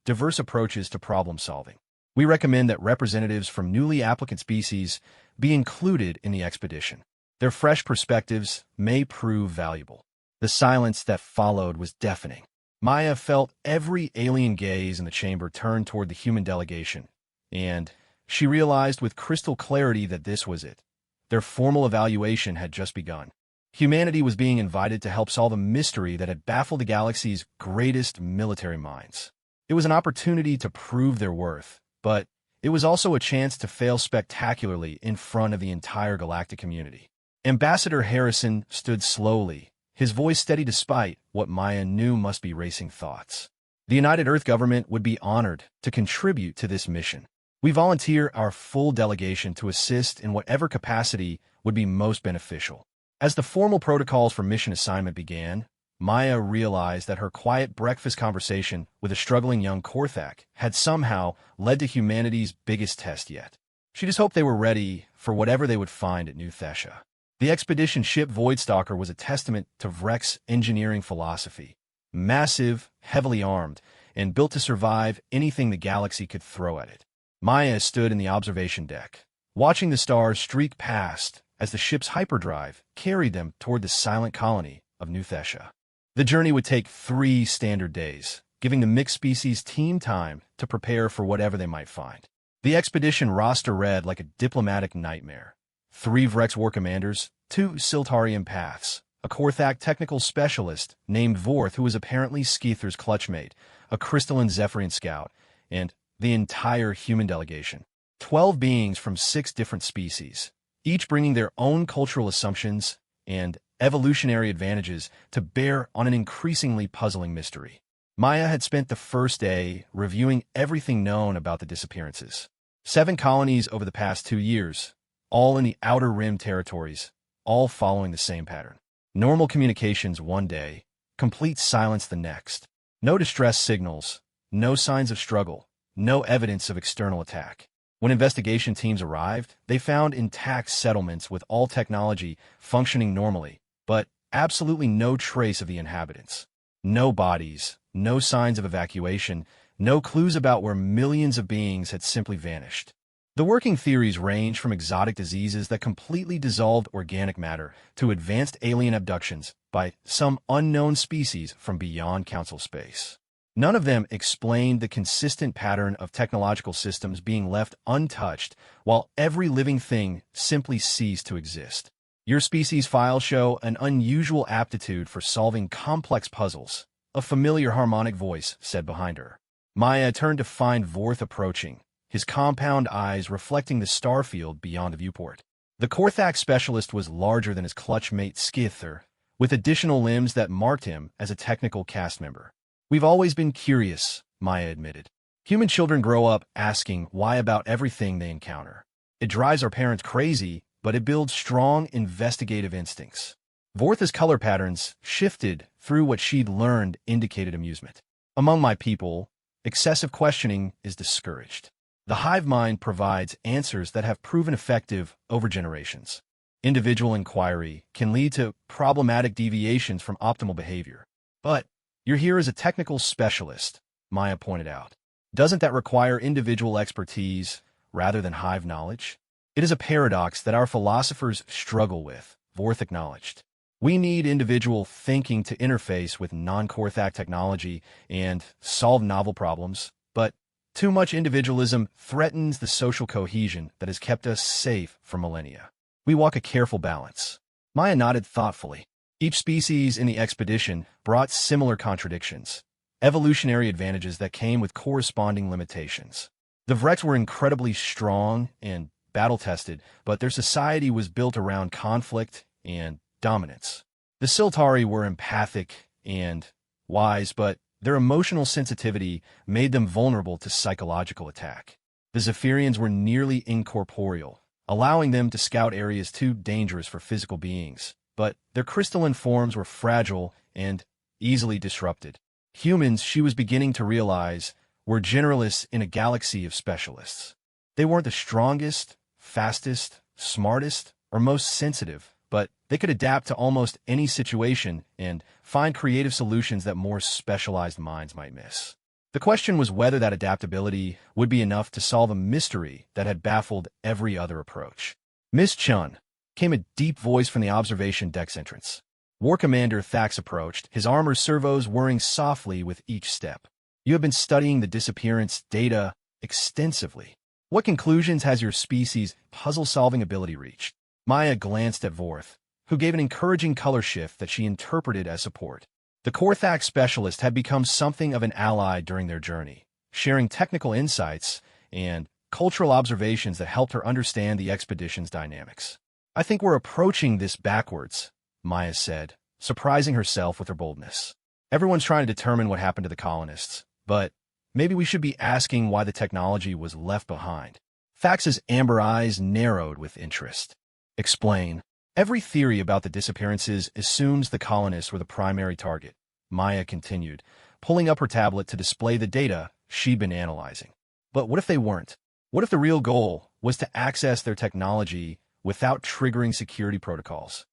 Speaker 1: diverse approaches to problem solving. We recommend that representatives from newly applicant species be included in the expedition. Their fresh perspectives may prove valuable." The silence that followed was deafening. Maya felt every alien gaze in the chamber turn toward the human delegation, and she realized with crystal clarity that this was it. Their formal evaluation had just begun. Humanity was being invited to help solve a mystery that had baffled the galaxy's greatest military minds. It was an opportunity to prove their worth, but it was also a chance to fail spectacularly in front of the entire galactic community. Ambassador Harrison stood slowly, his voice steady despite what Maya knew must be racing thoughts. "The United Earth government would be honored to contribute to this mission. We volunteer our full delegation to assist in whatever capacity would be most beneficial." As the formal protocols for mission assignment began, Maya realized that her quiet breakfast conversation with a struggling young Korthak had somehow led to humanity's biggest test yet. She just hoped they were ready for whatever they would find at New Thesha. The expedition ship Voidstalker was a testament to Vrex engineering philosophy. Massive, heavily armed, and built to survive anything the galaxy could throw at it. Maya stood in the observation deck, watching the stars streak past as the ship's hyperdrive carried them toward the silent colony of New Thesha. The journey would take 3 standard days, giving the mixed species team time to prepare for whatever they might find. The expedition roster read like a diplomatic nightmare. 3 Vrex war commanders, 2 Siltari empaths, a Korthak technical specialist named Vorth who was apparently Skeether's clutchmate, a crystalline Zephyrian scout, and the entire human delegation. 12 beings from 6 different species, each bringing their own cultural assumptions and evolutionary advantages to bear on an increasingly puzzling mystery. Maya had spent the first day reviewing everything known about the disappearances. 7 colonies over the past 2 years, all in the Outer Rim territories, all following the same pattern. Normal communications one day, complete silence the next. No distress signals, no signs of struggle, no evidence of external attack. When investigation teams arrived, they found intact settlements with all technology functioning normally, but absolutely no trace of the inhabitants. No bodies, no signs of evacuation, no clues about where millions of beings had simply vanished. The working theories range from exotic diseases that completely dissolved organic matter to advanced alien abductions by some unknown species from beyond council space. None of them explained the consistent pattern of technological systems being left untouched while every living thing simply ceased to exist. Your species files show an unusual aptitude for solving complex puzzles, a familiar harmonic voice said behind her. Maya turned to find Vorth approaching, his compound eyes reflecting the star field beyond the viewport. The Korthak specialist was larger than his clutch mate Skither, with additional limbs that marked him as a technical cast member. We've always been curious, Maya admitted. Human children grow up asking why about everything they encounter. It drives our parents crazy, but it builds strong investigative instincts. Vortha's color patterns shifted through what she'd learned indicated amusement. Among my people, excessive questioning is discouraged. The hive mind provides answers that have proven effective over generations. Individual inquiry can lead to problematic deviations from optimal behavior. But you're here as a technical specialist, Maya pointed out. Doesn't that require individual expertise rather than hive knowledge? It is a paradox that our philosophers struggle with, Vorth acknowledged. We need individual thinking to interface with non-Korthak technology and solve novel problems, but too much individualism threatens the social cohesion that has kept us safe for millennia. We walk a careful balance. Maya nodded thoughtfully. Each species in the expedition brought similar contradictions, evolutionary advantages that came with corresponding limitations. The Vreks were incredibly strong and battle-tested, but their society was built around conflict and dominance. The Siltari were empathic and wise, but their emotional sensitivity made them vulnerable to psychological attack. The Zephyrians were nearly incorporeal, allowing them to scout areas too dangerous for physical beings, but their crystalline forms were fragile and easily disrupted. Humans, she was beginning to realize, were generalists in a galaxy of specialists. They weren't the strongest, fastest, smartest, or most sensitive, but they could adapt to almost any situation and find creative solutions that more specialized minds might miss. The question was whether that adaptability would be enough to solve a mystery that had baffled every other approach. Miss Chun, came a deep voice from the observation deck's entrance. War Commander Thax approached, his armor servos whirring softly with each step. You have been studying the disappearance data extensively. What conclusions has your species' puzzle-solving ability reached? Maya glanced at Vorth, who gave an encouraging color shift that she interpreted as support. The Korthak specialist had become something of an ally during their journey, sharing technical insights and cultural observations that helped her understand the expedition's dynamics. I think we're approaching this backwards, Maya said, surprising herself with her boldness. Everyone's trying to determine what happened to the colonists, but maybe we should be asking why the technology was left behind. Thax's amber eyes narrowed with interest. Explain. Every theory about the disappearances assumes the colonists were the primary target, Maya continued, pulling up her tablet to display the data she'd been analyzing. But what if they weren't? What if the real goal was to access their technology without triggering security protocols?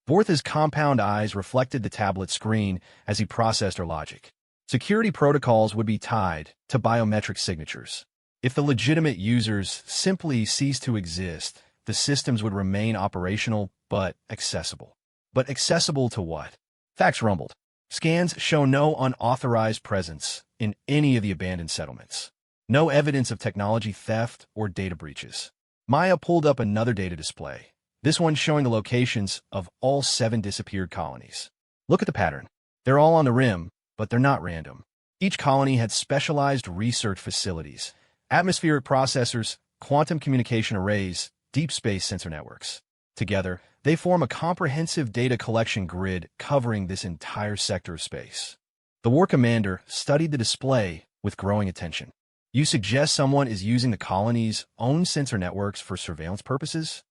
Speaker 1: Vorth's compound eyes reflected the tablet screen as he processed her logic. Security protocols would be tied to biometric signatures. If the legitimate users simply ceased to exist, the systems would remain operational but accessible. But accessible to what? Thax rumbled. Scans show no unauthorized presence in any of the abandoned settlements. No evidence of technology theft or data breaches. Maya pulled up another data display, this one showing the locations of all 7 disappeared colonies. Look at the pattern. They're all on the rim, but they're not random. Each colony had specialized research facilities, atmospheric processors, quantum communication arrays, deep space sensor networks. Together, they form a comprehensive data collection grid covering this entire sector of space. The War Commander studied the display with growing attention. You suggest someone is using the colony's own sensor networks for surveillance purposes?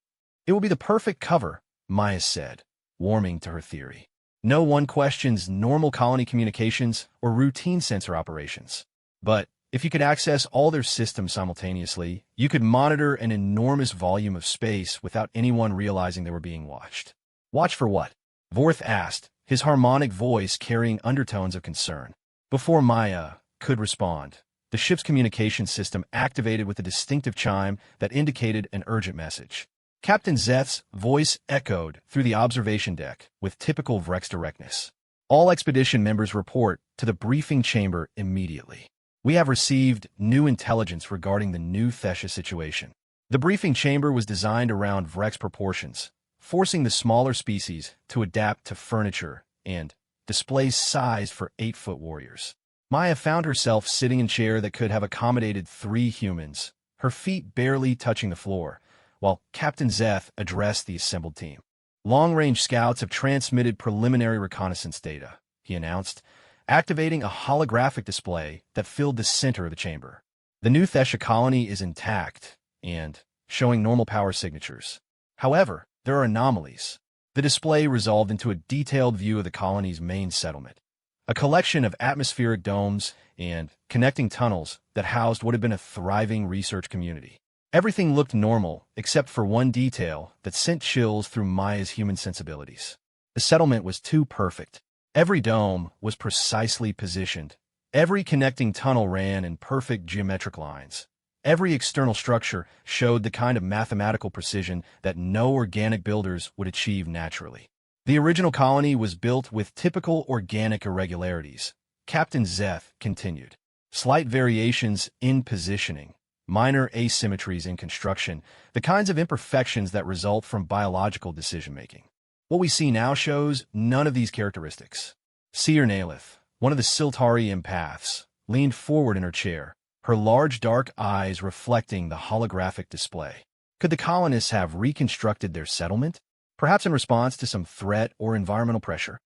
Speaker 1: It will be the perfect cover, Maya said, warming to her theory. No one questions normal colony communications or routine sensor operations. But if you could access all their systems simultaneously, you could monitor an enormous volume of space without anyone realizing they were being watched. Watch for what? Vorth asked, his harmonic voice carrying undertones of concern. Before Maya could respond, the ship's communication system activated with a distinctive chime that indicated an urgent message. Captain Zeth's voice echoed through the observation deck with typical Vrex directness. All expedition members report to the briefing chamber immediately. We have received new intelligence regarding the new Thesha situation. The briefing chamber was designed around Vrex proportions, forcing the smaller species to adapt to furniture and displays sized for 8-foot warriors. Maya found herself sitting in a chair that could have accommodated 3 humans, her feet barely touching the floor, while Captain Zeth addressed the assembled team. Long-range scouts have transmitted preliminary reconnaissance data, he announced, activating a holographic display that filled the center of the chamber. The new Thesha colony is intact and showing normal power signatures. However, there are anomalies. The display resolved into a detailed view of the colony's main settlement. A collection of atmospheric domes and connecting tunnels that housed what had been a thriving research community. Everything looked normal, except for one detail that sent chills through Maya's human sensibilities. The settlement was too perfect. Every dome was precisely positioned. Every connecting tunnel ran in perfect geometric lines. Every external structure showed the kind of mathematical precision that no organic builders would achieve naturally. The original colony was built with typical organic irregularities, Captain Zeth continued. Slight variations in positioning, minor asymmetries in construction, the kinds of imperfections that result from biological decision-making. What we see now shows none of these characteristics. Seer Nalith, one of the Siltari empaths, leaned forward in her chair, her large dark eyes reflecting the holographic display. Could the colonists have reconstructed their settlement? Perhaps in response to some threat or environmental pressure?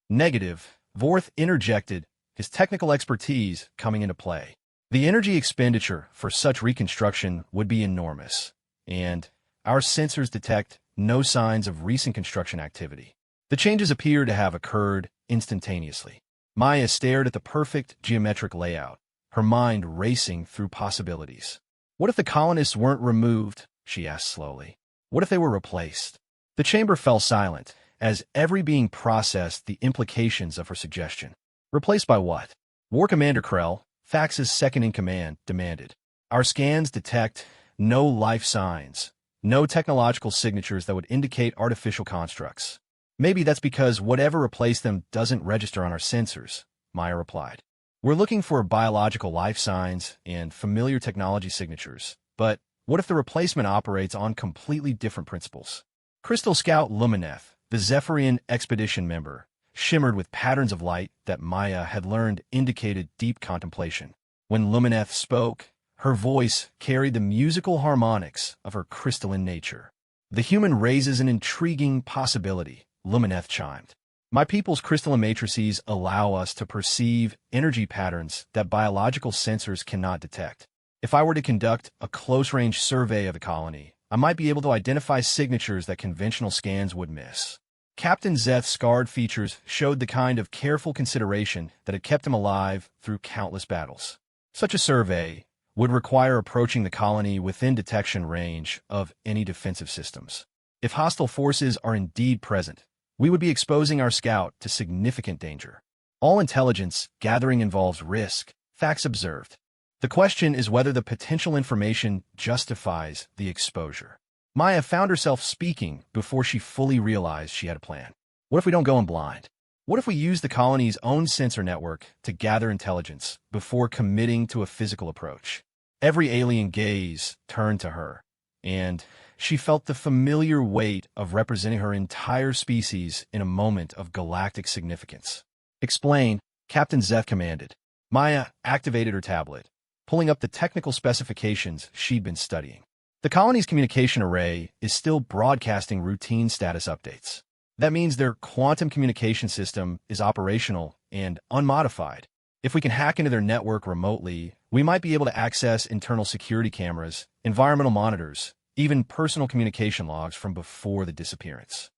Speaker 1: Negative, Vorth interjected, his technical expertise coming into play. The energy expenditure for such reconstruction would be enormous, and our sensors detect no signs of recent construction activity. The changes appear to have occurred instantaneously. Maya stared at the perfect geometric layout, her mind racing through possibilities. What if the colonists weren't removed? She asked slowly. What if they were replaced? The chamber fell silent, as every being processed the implications of her suggestion. Replaced by what? War Commander Krell, Fax's second-in-command, demanded. Our scans detect no life signs, no technological signatures that would indicate artificial constructs. Maybe that's because whatever replaced them doesn't register on our sensors, Maya replied. We're looking for biological life signs and familiar technology signatures, but what if the replacement operates on completely different principles? Crystal Scout Lumineth, the Zephyrian expedition member, shimmered with patterns of light that Maya had learned indicated deep contemplation. When Lumineth spoke, her voice carried the musical harmonics of her crystalline nature. The human raises an intriguing possibility, Lumineth chimed. My people's crystalline matrices allow us to perceive energy patterns that biological sensors cannot detect. If I were to conduct a close-range survey of the colony, I might be able to identify signatures that conventional scans would miss. Captain Zeth's scarred features showed the kind of careful consideration that had kept him alive through countless battles. Such a survey would require approaching the colony within detection range of any defensive systems. If hostile forces are indeed present, we would be exposing our scout to significant danger. All intelligence gathering involves risk, Fax observed. The question is whether the potential information justifies the exposure. Maya found herself speaking before she fully realized she had a plan. What if we don't go in blind? What if we use the colony's own sensor network to gather intelligence before committing to a physical approach? Every alien gaze turned to her, and she felt the familiar weight of representing her entire species in a moment of galactic significance. Explain, Captain Zeth commanded. Maya activated her tablet, pulling up the technical specifications she'd been studying. The colony's communication array is still broadcasting routine status updates. That means their quantum communication system is operational and unmodified. If we can hack into their network remotely, we might be able to access internal security cameras, environmental monitors, even personal communication logs from before the disappearance.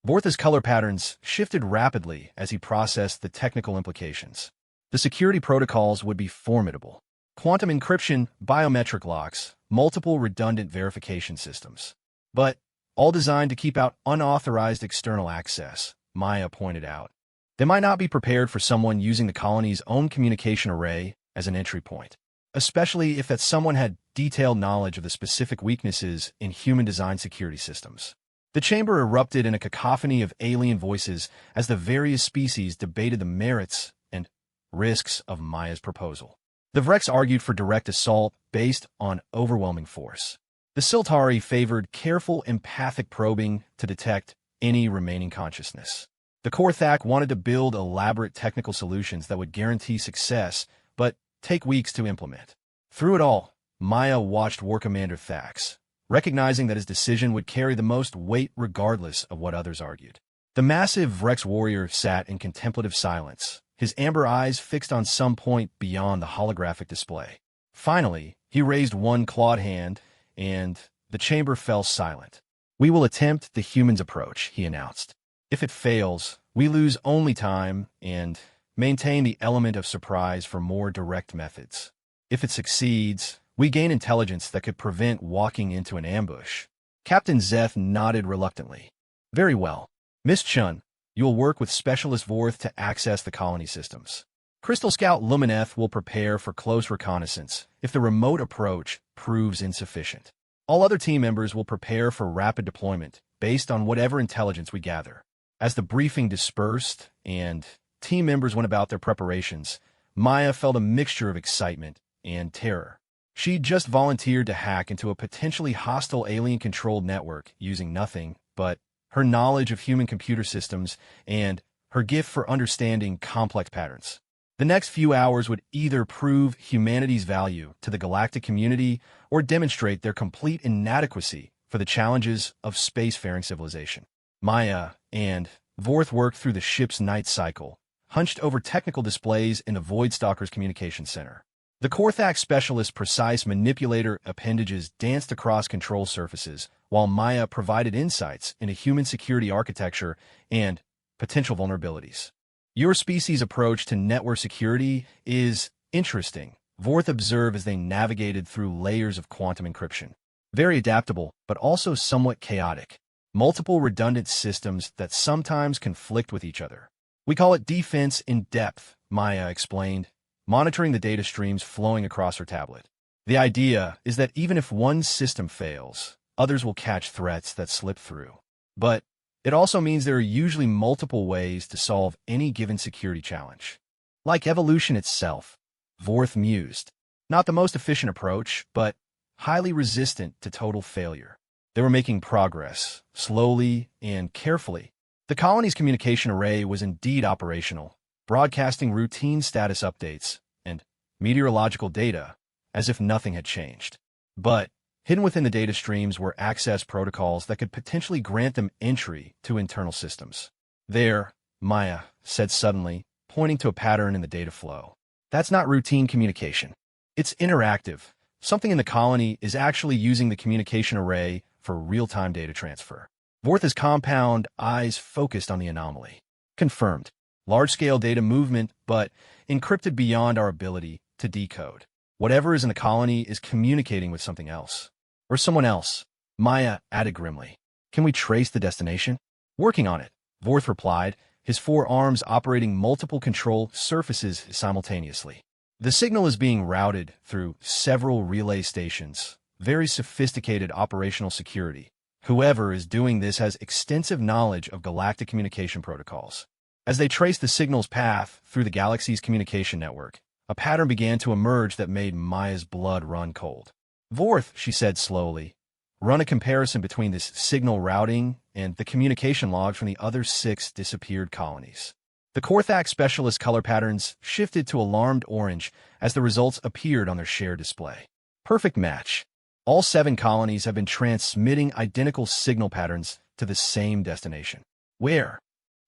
Speaker 1: Vortha's color patterns shifted rapidly as he processed the technical implications. The security protocols would be formidable. Quantum encryption, biometric locks, multiple redundant verification systems. But all designed to keep out unauthorized external access, Maya pointed out. They might not be prepared for someone using the colony's own communication array as an entry point. especially if that someone had detailed knowledge of the specific weaknesses in human-designed security systems. The chamber erupted in a cacophony of alien voices as the various species debated the merits and risks of Maya's proposal. The Vrex argued for direct assault based on overwhelming force. The Siltari favored careful empathic probing to detect any remaining consciousness. The Korthak wanted to build elaborate technical solutions that would guarantee success, but take weeks to implement. Through it all, Maya watched War Commander Thax, recognizing that his decision would carry the most weight regardless of what others argued. The massive Vrex warrior sat in contemplative silence, his amber eyes fixed on some point beyond the holographic display. Finally, he raised one clawed hand, and the chamber fell silent. "We will attempt the human's approach," he announced. "If it fails, we lose only time and maintain the element of surprise for more direct methods. If it succeeds, we gain intelligence that could prevent walking into an ambush." Captain Zeth nodded reluctantly. "Very well. Miss Chun, you will work with Specialist Vorth to access the colony systems. Crystal Scout Lumineth will prepare for close reconnaissance if the remote approach proves insufficient. All other team members will prepare for rapid deployment based on whatever intelligence we gather." As the briefing dispersed and team members went about their preparations, Maya felt a mixture of excitement and terror. She'd just volunteered to hack into a potentially hostile alien-controlled network using nothing but her knowledge of human computer systems and her gift for understanding complex patterns. The next few hours would either prove humanity's value to the galactic community or demonstrate their complete inadequacy for the challenges of spacefaring civilization. Maya and Vorth worked through the ship's night cycle, hunched over technical displays in the Voidstalker's communication center. The Korthak specialist's precise manipulator appendages danced across control surfaces, while Maya provided insights into human security architecture and potential vulnerabilities. "Your species' approach to network security is interesting," Vorth observed as they navigated through layers of quantum encryption. "Very adaptable, but also somewhat chaotic. Multiple redundant systems that sometimes conflict with each other. We call it defense in depth," Maya explained, monitoring the data streams flowing across her tablet. "The idea is that even if one system fails, others will catch threats that slip through. But it also means there are usually multiple ways to solve any given security challenge. Like evolution itself," Vorth mused. "Not the most efficient approach, but highly resistant to total failure." They were making progress, slowly and carefully. The colony's communication array was indeed operational, broadcasting routine status updates and meteorological data as if nothing had changed. But hidden within the data streams were access protocols that could potentially grant them entry to internal systems. "There," Maya said suddenly, pointing to a pattern in the data flow. "That's not routine communication. It's interactive. Something in the colony is actually using the communication array for real-time data transfer." Vorth's compound eyes focused on the anomaly. "Confirmed. Large-scale data movement, but encrypted beyond our ability to decode. Whatever is in the colony is communicating with something else. Or someone else," Maya added grimly. "Can we trace the destination?" "Working on it," Vorth replied, his four arms operating multiple control surfaces simultaneously. "The signal is being routed through several relay stations. Very sophisticated operational security. Whoever is doing this has extensive knowledge of galactic communication protocols." As they traced the signal's path through the galaxy's communication network, a pattern began to emerge that made Maya's blood run cold. "Vorth," she said slowly, "run a comparison between this signal routing and the communication logs from the other 6 disappeared colonies." The Korthak specialist color patterns shifted to alarmed orange as the results appeared on their shared display. "Perfect match. All 7 colonies have been transmitting identical signal patterns to the same destination." "Where?"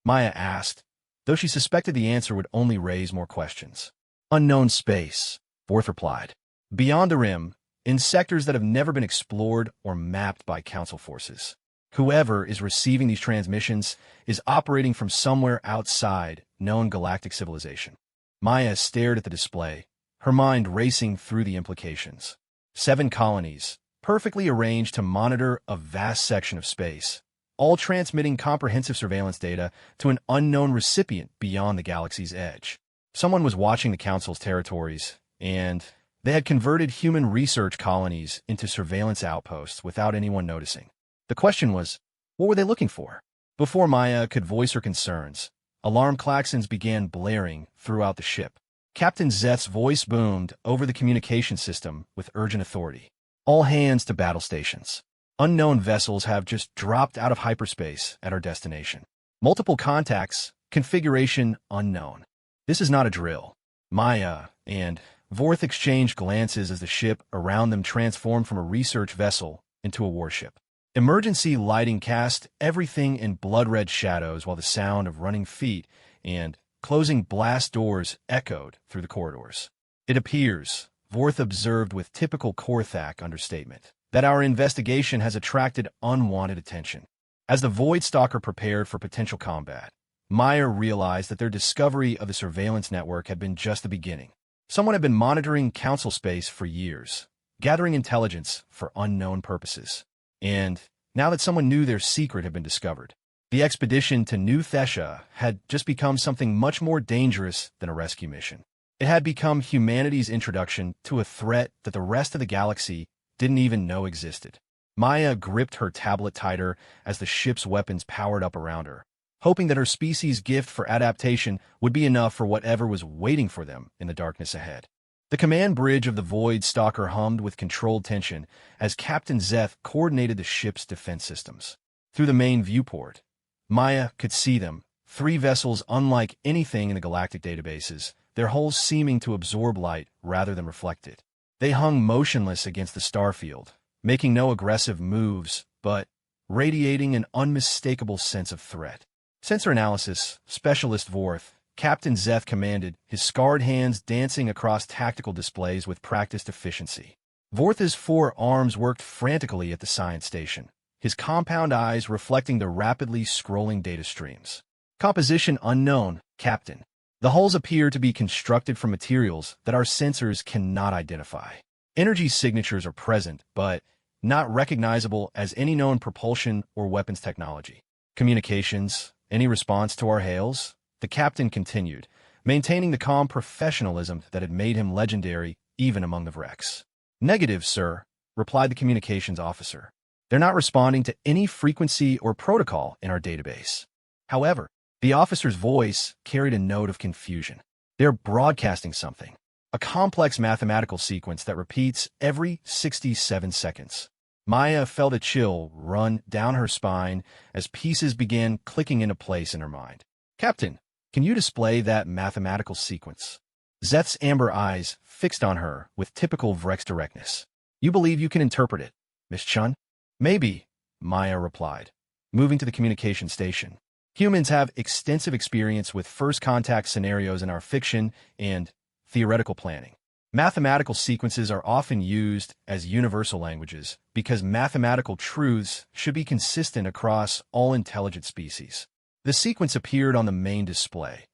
Speaker 1: Maya asked, though she suspected the answer would only raise more questions. "Unknown space," Vorth replied. "Beyond the rim, in sectors that have never been explored or mapped by Council forces. Whoever is receiving these transmissions is operating from somewhere outside known galactic civilization." Maya stared at the display, her mind racing through the implications. 7 colonies, perfectly arranged to monitor a vast section of space, all transmitting comprehensive surveillance data to an unknown recipient beyond the galaxy's edge. Someone was watching the Council's territories, and They had converted human research colonies into surveillance outposts without anyone noticing. The question was, what were they looking for? Before Maya could voice her concerns, alarm klaxons began blaring throughout the ship. Captain Zeth's voice boomed over the communication system with urgent authority. All hands to battle stations. Unknown vessels have just dropped out of hyperspace at our destination. Multiple contacts, configuration unknown. This is not a drill. Maya and Vorth exchanged glances as the ship around them transformed from a research vessel into a warship. Emergency lighting cast everything in blood-red shadows while the sound of running feet and closing blast doors echoed through the corridors. It appears, Vorth observed with typical Korthak understatement, that our investigation has attracted unwanted attention. As the Void Stalker prepared for potential combat, Maya realized that their discovery of the surveillance network had been just the beginning. Someone had been monitoring council space for years, gathering intelligence for unknown purposes. And now that someone knew their secret had been discovered, the expedition to New Thesha had just become something much more dangerous than a rescue mission. It had become humanity's introduction to a threat that the rest of the galaxy didn't even know existed. Maya gripped her tablet tighter as the ship's weapons powered up around her, hoping that her species' gift for adaptation would be enough for whatever was waiting for them in the darkness ahead. The command bridge of the Void Stalker hummed with controlled tension as Captain Zeth coordinated the ship's defense systems. Through the main viewport, Maya could see them, three vessels unlike anything in the galactic databases, their hulls seeming to absorb light rather than reflect it. They hung motionless against the starfield, making no aggressive moves, but radiating an unmistakable sense of threat. Sensor Analysis Specialist Vorth, Captain Zeth commanded, his scarred hands dancing across tactical displays with practiced efficiency. Vorth's four arms worked frantically at the science station, his compound eyes reflecting the rapidly scrolling data streams. Composition unknown, Captain. The hulls appear to be constructed from materials that our sensors cannot identify. Energy signatures are present, but not recognizable as any known propulsion or weapons technology. Communications, any response to our hails? The captain continued, maintaining the calm professionalism that had made him legendary even among the wrecks. Negative, sir, replied the communications officer. They're not responding to any frequency or protocol in our database. However, the officer's voice carried a note of confusion. They're broadcasting something, a complex mathematical sequence that repeats every 67 seconds. Maya felt a chill run down her spine as pieces began clicking into place in her mind. Captain, can you display that mathematical sequence? Zeth's amber eyes fixed on her with typical Vrex directness. You believe you can interpret it, Miss Chun? Maybe, Maya replied, moving to the communication station. Humans have extensive experience with first contact scenarios in our fiction and theoretical planning. Mathematical sequences are often used as universal languages because mathematical truths should be consistent across all intelligent species. The sequence appeared on the main display,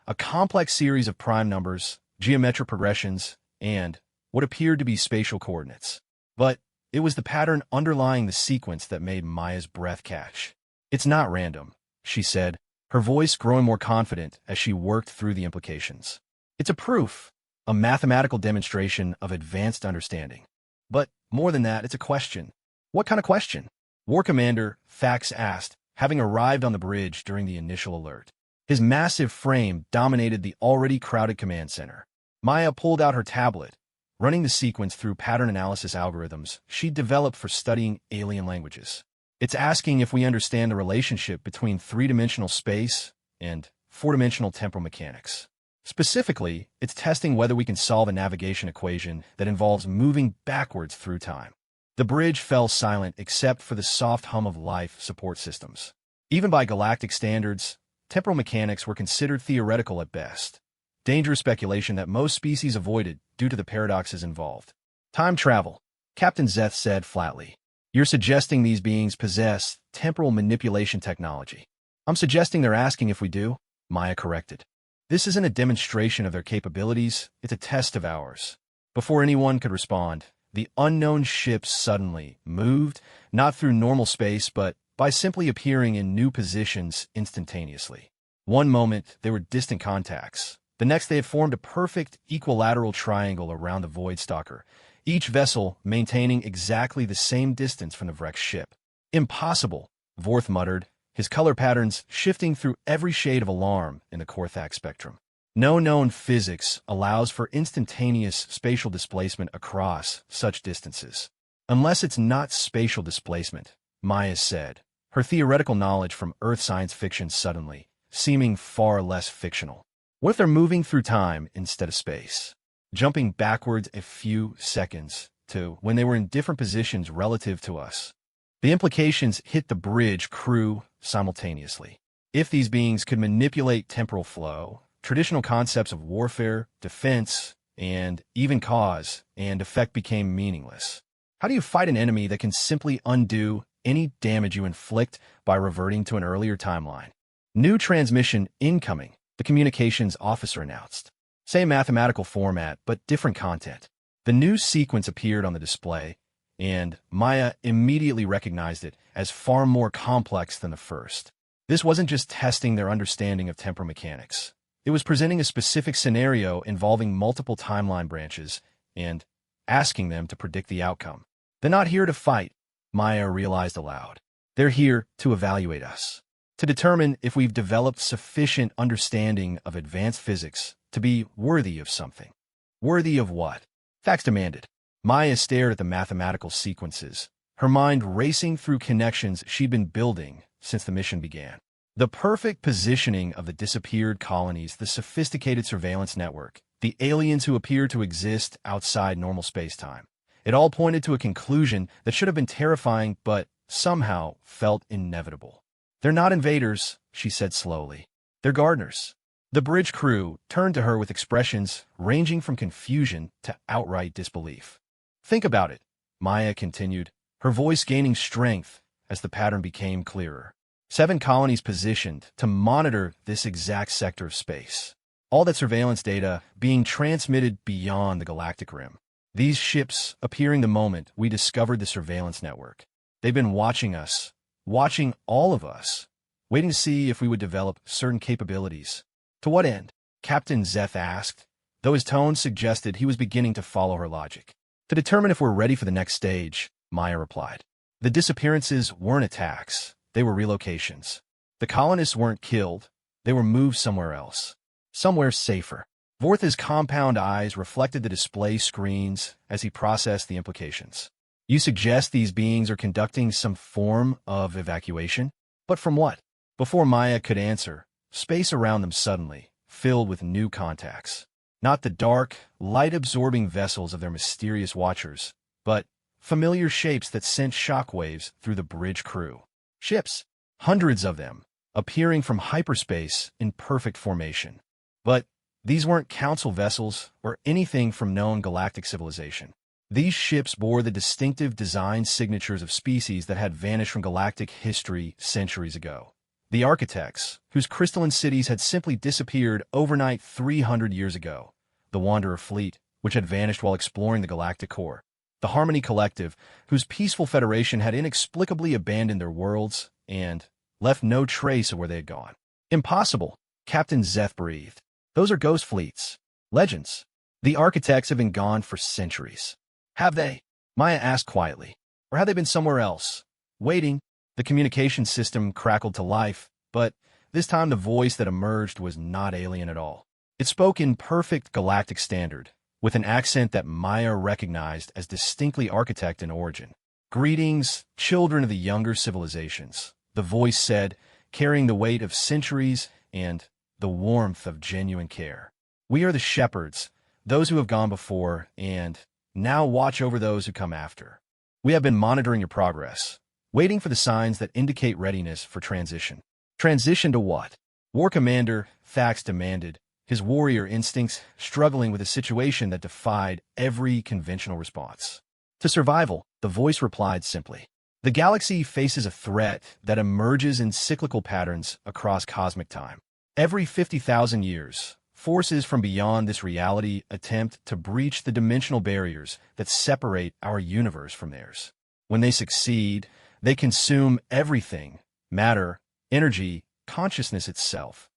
Speaker 1: a complex series of prime numbers, geometric progressions, and what appeared to be spatial coordinates. But it was the pattern underlying the sequence that made Maya's breath catch. It's not random, she said, her voice growing more confident as she worked through the implications. It's a proof, a mathematical demonstration of advanced understanding. But more than that, it's a question. What kind of question? War Commander Thax asked, having arrived on the bridge during the initial alert. His massive frame dominated the already crowded command center. Maya pulled out her tablet, running the sequence through pattern analysis algorithms she'd developed for studying alien languages. It's asking if we understand the relationship between three-dimensional space and four-dimensional temporal mechanics. Specifically, it's testing whether we can solve a navigation equation that involves moving backwards through time. The bridge fell silent except for the soft hum of life support systems. Even by galactic standards, temporal mechanics were considered theoretical at best, dangerous speculation that most species avoided due to the paradoxes involved. Time travel, Captain Zeth said flatly. You're suggesting these beings possess temporal manipulation technology. I'm suggesting they're asking if we do, Maya corrected. This isn't a demonstration of their capabilities, it's a test of ours. Before anyone could respond, the unknown ship suddenly moved, not through normal space, but by simply appearing in new positions instantaneously. One moment, they were distant contacts. The next they had formed a perfect equilateral triangle around the Void Stalker, each vessel maintaining exactly the same distance from the wrecked ship. Impossible, Vorth muttered, his color patterns shifting through every shade of alarm in the Korthak spectrum. No known physics allows for instantaneous spatial displacement across such distances. Unless it's not spatial displacement, Maya said, her theoretical knowledge from Earth science fiction suddenly seeming far less fictional. What if they're moving through time instead of space, jumping backwards a few seconds to when they were in different positions relative to us? The implications hit the bridge crew simultaneously. If these beings could manipulate temporal flow, traditional concepts of warfare, defense, and even cause and effect became meaningless. How do you fight an enemy that can simply undo any damage you inflict by reverting to an earlier timeline? New transmission incoming, the communications officer announced. Same mathematical format, but different content. The new sequence appeared on the display, and Maya immediately recognized it as far more complex than the first. This wasn't just testing their understanding of temporal mechanics. It was presenting a specific scenario involving multiple timeline branches and asking them to predict the outcome. They're not here to fight, Maya realized aloud. They're here to evaluate us, to determine if we've developed sufficient understanding of advanced physics to be worthy of something. Worthy of what? Fax demanded. Maya stared at the mathematical sequences, her mind racing through connections she'd been building since the mission began. The perfect positioning of the disappeared colonies, the sophisticated surveillance network, the aliens who appear to exist outside normal space-time. It all pointed to a conclusion that should have been terrifying but somehow felt inevitable. They're not invaders, she said slowly. They're gardeners. The bridge crew turned to her with expressions ranging from confusion to outright disbelief. Think about it, Maya continued, her voice gaining strength as the pattern became clearer. 7 colonies positioned to monitor this exact sector of space. All that surveillance data being transmitted beyond the galactic rim. These ships appearing the moment we discovered the surveillance network. They've been watching us, watching all of us, waiting to see if we would develop certain capabilities. To what end? Captain Zeth asked, though his tone suggested he was beginning to follow her logic. To determine if we're ready for the next stage, Maya replied. The disappearances weren't attacks, they were relocations. The colonists weren't killed, they were moved somewhere else. Somewhere safer. Vorth's compound eyes reflected the display screens as he processed the implications. You suggest these beings are conducting some form of evacuation? But from what? Before Maya could answer, space around them suddenly filled with new contacts. Not the dark, light-absorbing vessels of their mysterious watchers, but familiar shapes that sent shockwaves through the bridge crew. Ships, hundreds of them, appearing from hyperspace in perfect formation. But these weren't council vessels or anything from known galactic civilization. These ships bore the distinctive design signatures of species that had vanished from galactic history centuries ago. The architects, whose crystalline cities had simply disappeared overnight 300 years ago. The Wanderer fleet, which had vanished while exploring the galactic core. The Harmony Collective, whose peaceful federation had inexplicably abandoned their worlds and left no trace of where they had gone. Impossible, Captain Zeth breathed. Those are ghost fleets. Legends. The architects have been gone for centuries. Have they? Maya asked quietly. Or have they been somewhere else? Waiting. The communication system crackled to life, but this time the voice that emerged was not alien at all. It spoke in perfect galactic standard, with an accent that Maya recognized as distinctly architect in origin. Greetings, children of the younger civilizations, the voice said, carrying the weight of centuries and the warmth of genuine care. We are the shepherds, those who have gone before, and now watch over those who come after. We have been monitoring your progress, waiting for the signs that indicate readiness for transition. Transition to what? War Commander Thax demanded, his warrior instincts struggling with a situation that defied every conventional response. To survival, the voice replied simply. The galaxy faces a threat that emerges in cyclical patterns across cosmic time. Every 50,000 years, forces from beyond this reality attempt to breach the dimensional barriers that separate our universe from theirs. When they succeed, they consume everything, matter, energy, consciousness itself,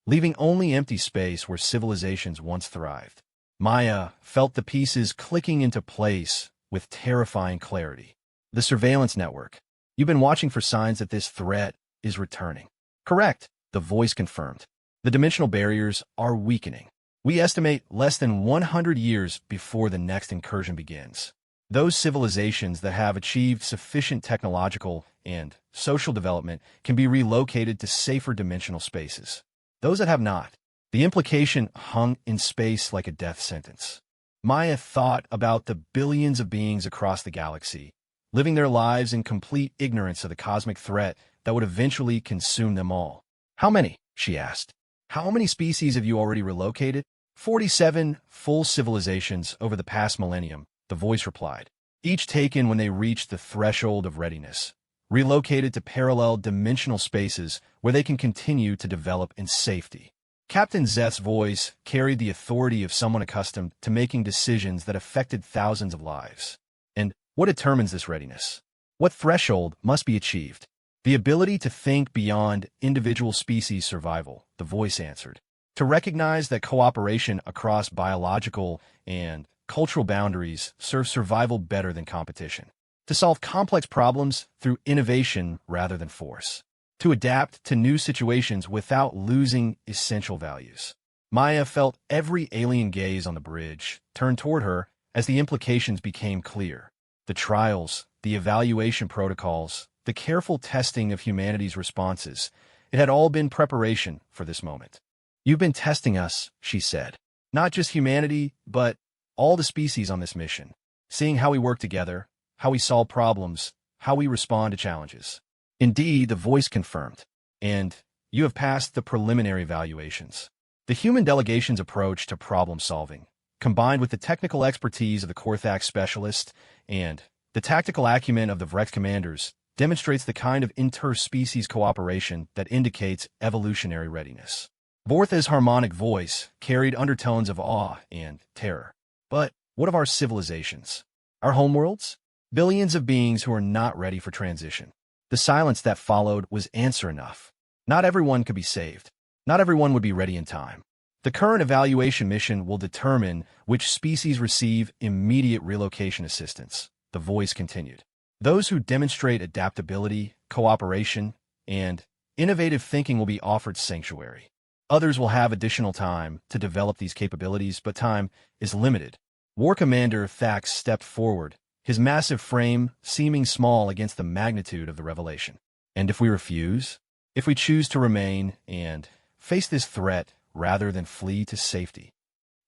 Speaker 1: leaving only empty space where civilizations once thrived. Maya felt the pieces clicking into place with terrifying clarity. The surveillance network. You've been watching for signs that this threat is returning. Correct, the voice confirmed. The dimensional barriers are weakening. We estimate less than 100 years before the next incursion begins. Those civilizations that have achieved sufficient technological and social development can be relocated to safer dimensional spaces. Those that have not, the implication hung in space like a death sentence. Maya thought about the billions of beings across the galaxy, living their lives in complete ignorance of the cosmic threat that would eventually consume them all. How many? She asked. How many species have you already relocated? 47 full civilizations over the past millennium, the voice replied. Each taken when they reached the threshold of readiness, relocated to parallel dimensional spaces where they can continue to develop in safety. Captain Zeth's voice carried the authority of someone accustomed to making decisions that affected thousands of lives. And what determines this readiness? What threshold must be achieved? The ability to think beyond individual species survival, the voice answered. To recognize that cooperation across biological and cultural boundaries serves survival better than competition. To solve complex problems through innovation rather than force. To adapt to new situations without losing essential values. Maya felt every alien gaze on the bridge turn toward her as the implications became clear. The trials, the evaluation protocols, the careful testing of humanity's responses, it had all been preparation for this moment. You've been testing us, she said. Not just humanity, but all the species on this mission. Seeing how we work together, how we solve problems, how we respond to challenges. Indeed, the voice confirmed. And you have passed the preliminary evaluations. The human delegation's approach to problem solving, combined with the technical expertise of the Korthax specialist and the tactical acumen of the Vrex commanders, demonstrates the kind of interspecies cooperation that indicates evolutionary readiness. Vortha's harmonic voice carried undertones of awe and terror. But what of our civilizations? Our homeworlds? Billions of beings who are not ready for transition. The silence that followed was answer enough. Not everyone could be saved. Not everyone would be ready in time. The current evaluation mission will determine which species receive immediate relocation assistance, the voice continued. Those who demonstrate adaptability, cooperation, and innovative thinking will be offered sanctuary. Others will have additional time to develop these capabilities, but time is limited. War Commander Thax stepped forward, his massive frame seeming small against the magnitude of the revelation. And if we refuse? If we choose to remain and face this threat rather than flee to safety?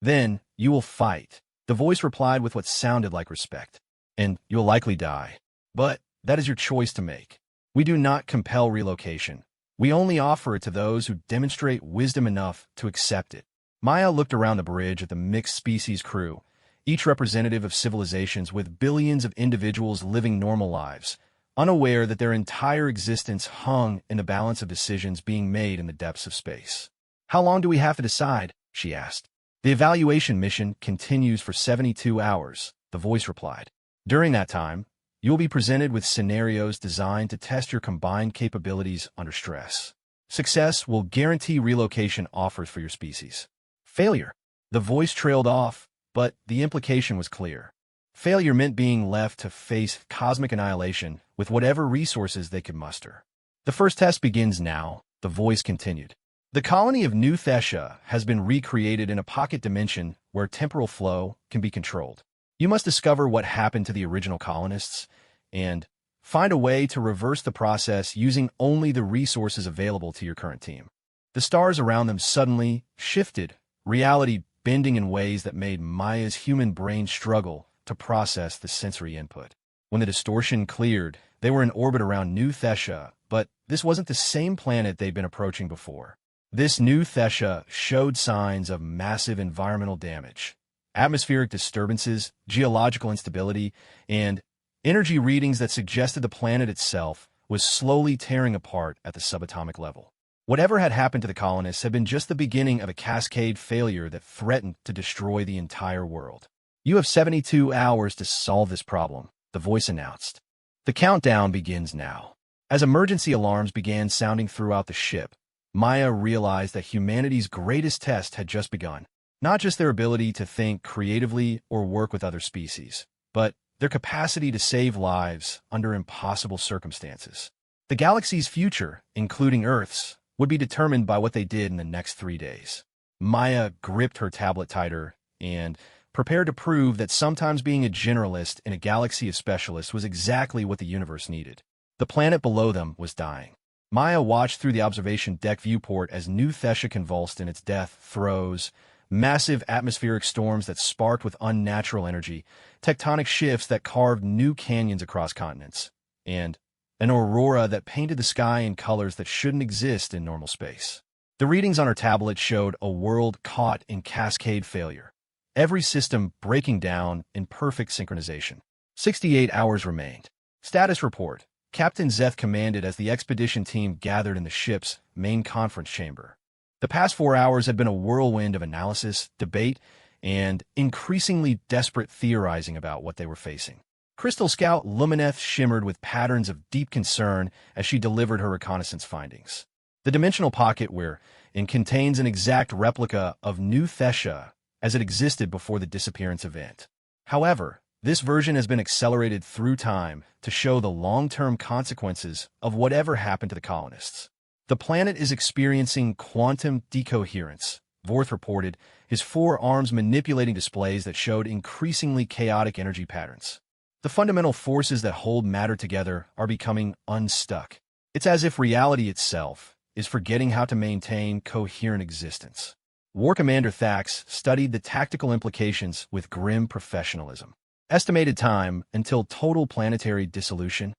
Speaker 1: Then you will fight, the voice replied with what sounded like respect. And you'll likely die. But that is your choice to make. We do not compel relocation. We only offer it to those who demonstrate wisdom enough to accept it. Maya looked around the bridge at the mixed species crew, each representative of civilizations with billions of individuals living normal lives, unaware that their entire existence hung in the balance of decisions being made in the depths of space. How long do we have to decide? She asked. The evaluation mission continues for 72 hours, the voice replied. During that time, you will be presented with scenarios designed to test your combined capabilities under stress. Success will guarantee relocation offers for your species. Failure. The voice trailed off, but the implication was clear. Failure meant being left to face cosmic annihilation with whatever resources they could muster. The first test begins now, the voice continued. The colony of New Thesha has been recreated in a pocket dimension where temporal flow can be controlled. You must discover what happened to the original colonists and find a way to reverse the process using only the resources available to your current team. The stars around them suddenly shifted, reality bending in ways that made Maya's human brain struggle to process the sensory input. When the distortion cleared, they were in orbit around New Thesha, but this wasn't the same planet they'd been approaching before. This New Thesha showed signs of massive environmental damage. Atmospheric disturbances, geological instability, and energy readings that suggested the planet itself was slowly tearing apart at the subatomic level. Whatever had happened to the colonists had been just the beginning of a cascade failure that threatened to destroy the entire world. You have 72 hours to solve this problem, the voice announced. The countdown begins now. As emergency alarms began sounding throughout the ship, Maya realized that humanity's greatest test had just begun. Not just their ability to think creatively or work with other species, but their capacity to save lives under impossible circumstances. The galaxy's future, including Earth's, would be determined by what they did in the next 3 days. Maya gripped her tablet tighter and prepared to prove that sometimes being a generalist in a galaxy of specialists was exactly what the universe needed. The planet below them was dying. Maya watched through the observation deck viewport as New Thessia convulsed in its death throes, massive atmospheric storms that sparked with unnatural energy, tectonic shifts that carved new canyons across continents, and an aurora that painted the sky in colors that shouldn't exist in normal space. The readings on her tablet showed a world caught in cascade failure, every system breaking down in perfect synchronization. 68 hours remained. Status report. Captain Zeth commanded as the expedition team gathered in the ship's main conference chamber. The past 4 hours had been a whirlwind of analysis, debate, and increasingly desperate theorizing about what they were facing. Crystal Scout Lumineth shimmered with patterns of deep concern as she delivered her reconnaissance findings. The dimensional pocket wherein contains an exact replica of New Thessia as it existed before the disappearance event. However, this version has been accelerated through time to show the long-term consequences of whatever happened to the colonists. The planet is experiencing quantum decoherence, Vorth reported, his 4 arms manipulating displays that showed increasingly chaotic energy patterns. The fundamental forces that hold matter together are becoming unstuck. It's as if reality itself is forgetting how to maintain coherent existence. War Commander Thax studied the tactical implications with grim professionalism. Estimated time until total planetary dissolution?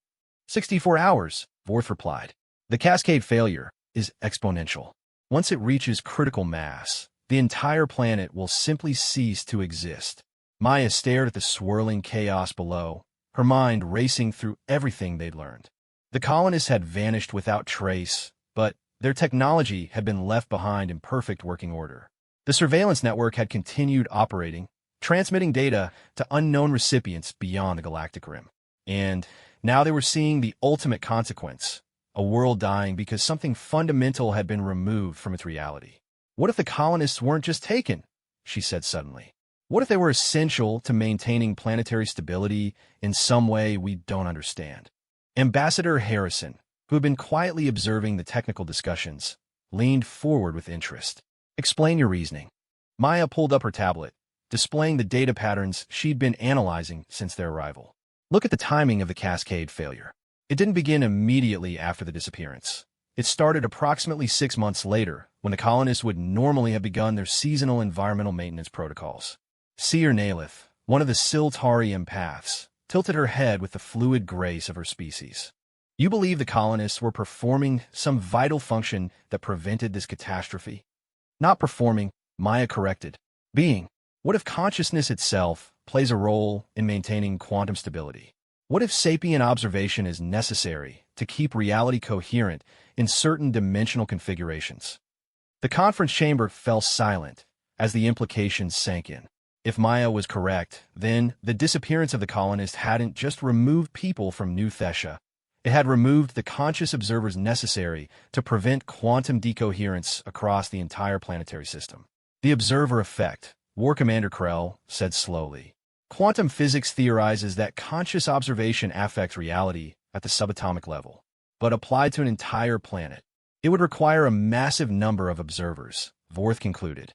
Speaker 1: 64 hours, Vorth replied. The cascade failure is exponential. Once it reaches critical mass, the entire planet will simply cease to exist. Maya stared at the swirling chaos below, her mind racing through everything they'd learned. The colonists had vanished without trace, but their technology had been left behind in perfect working order. The surveillance network had continued operating, transmitting data to unknown recipients beyond the galactic rim. And now they were seeing the ultimate consequence, a world dying because something fundamental had been removed from its reality. What if the colonists weren't just taken? She said suddenly. What if they were essential to maintaining planetary stability in some way we don't understand? Ambassador Harrison, who had been quietly observing the technical discussions, leaned forward with interest. Explain your reasoning. Maya pulled up her tablet, displaying the data patterns she'd been analyzing since their arrival. Look at the timing of the cascade failure. It didn't begin immediately after the disappearance. It started approximately 6 months later, when the colonists would normally have begun their seasonal environmental maintenance protocols. Seer Nalith, one of the Siltari empaths, tilted her head with the fluid grace of her species. You believe the colonists were performing some vital function that prevented this catastrophe? Not performing, Maya corrected. Being. What if consciousness itself plays a role in maintaining quantum stability? What if sapient observation is necessary to keep reality coherent in certain dimensional configurations? The conference chamber fell silent as the implications sank in. If Maya was correct, then the disappearance of the colonists hadn't just removed people from New Thessia. It had removed the conscious observers necessary to prevent quantum decoherence across the entire planetary system. The observer effect, War Commander Krell said slowly. Quantum physics theorizes that conscious observation affects reality at the subatomic level, but applied to an entire planet, it would require a massive number of observers, Vorth concluded.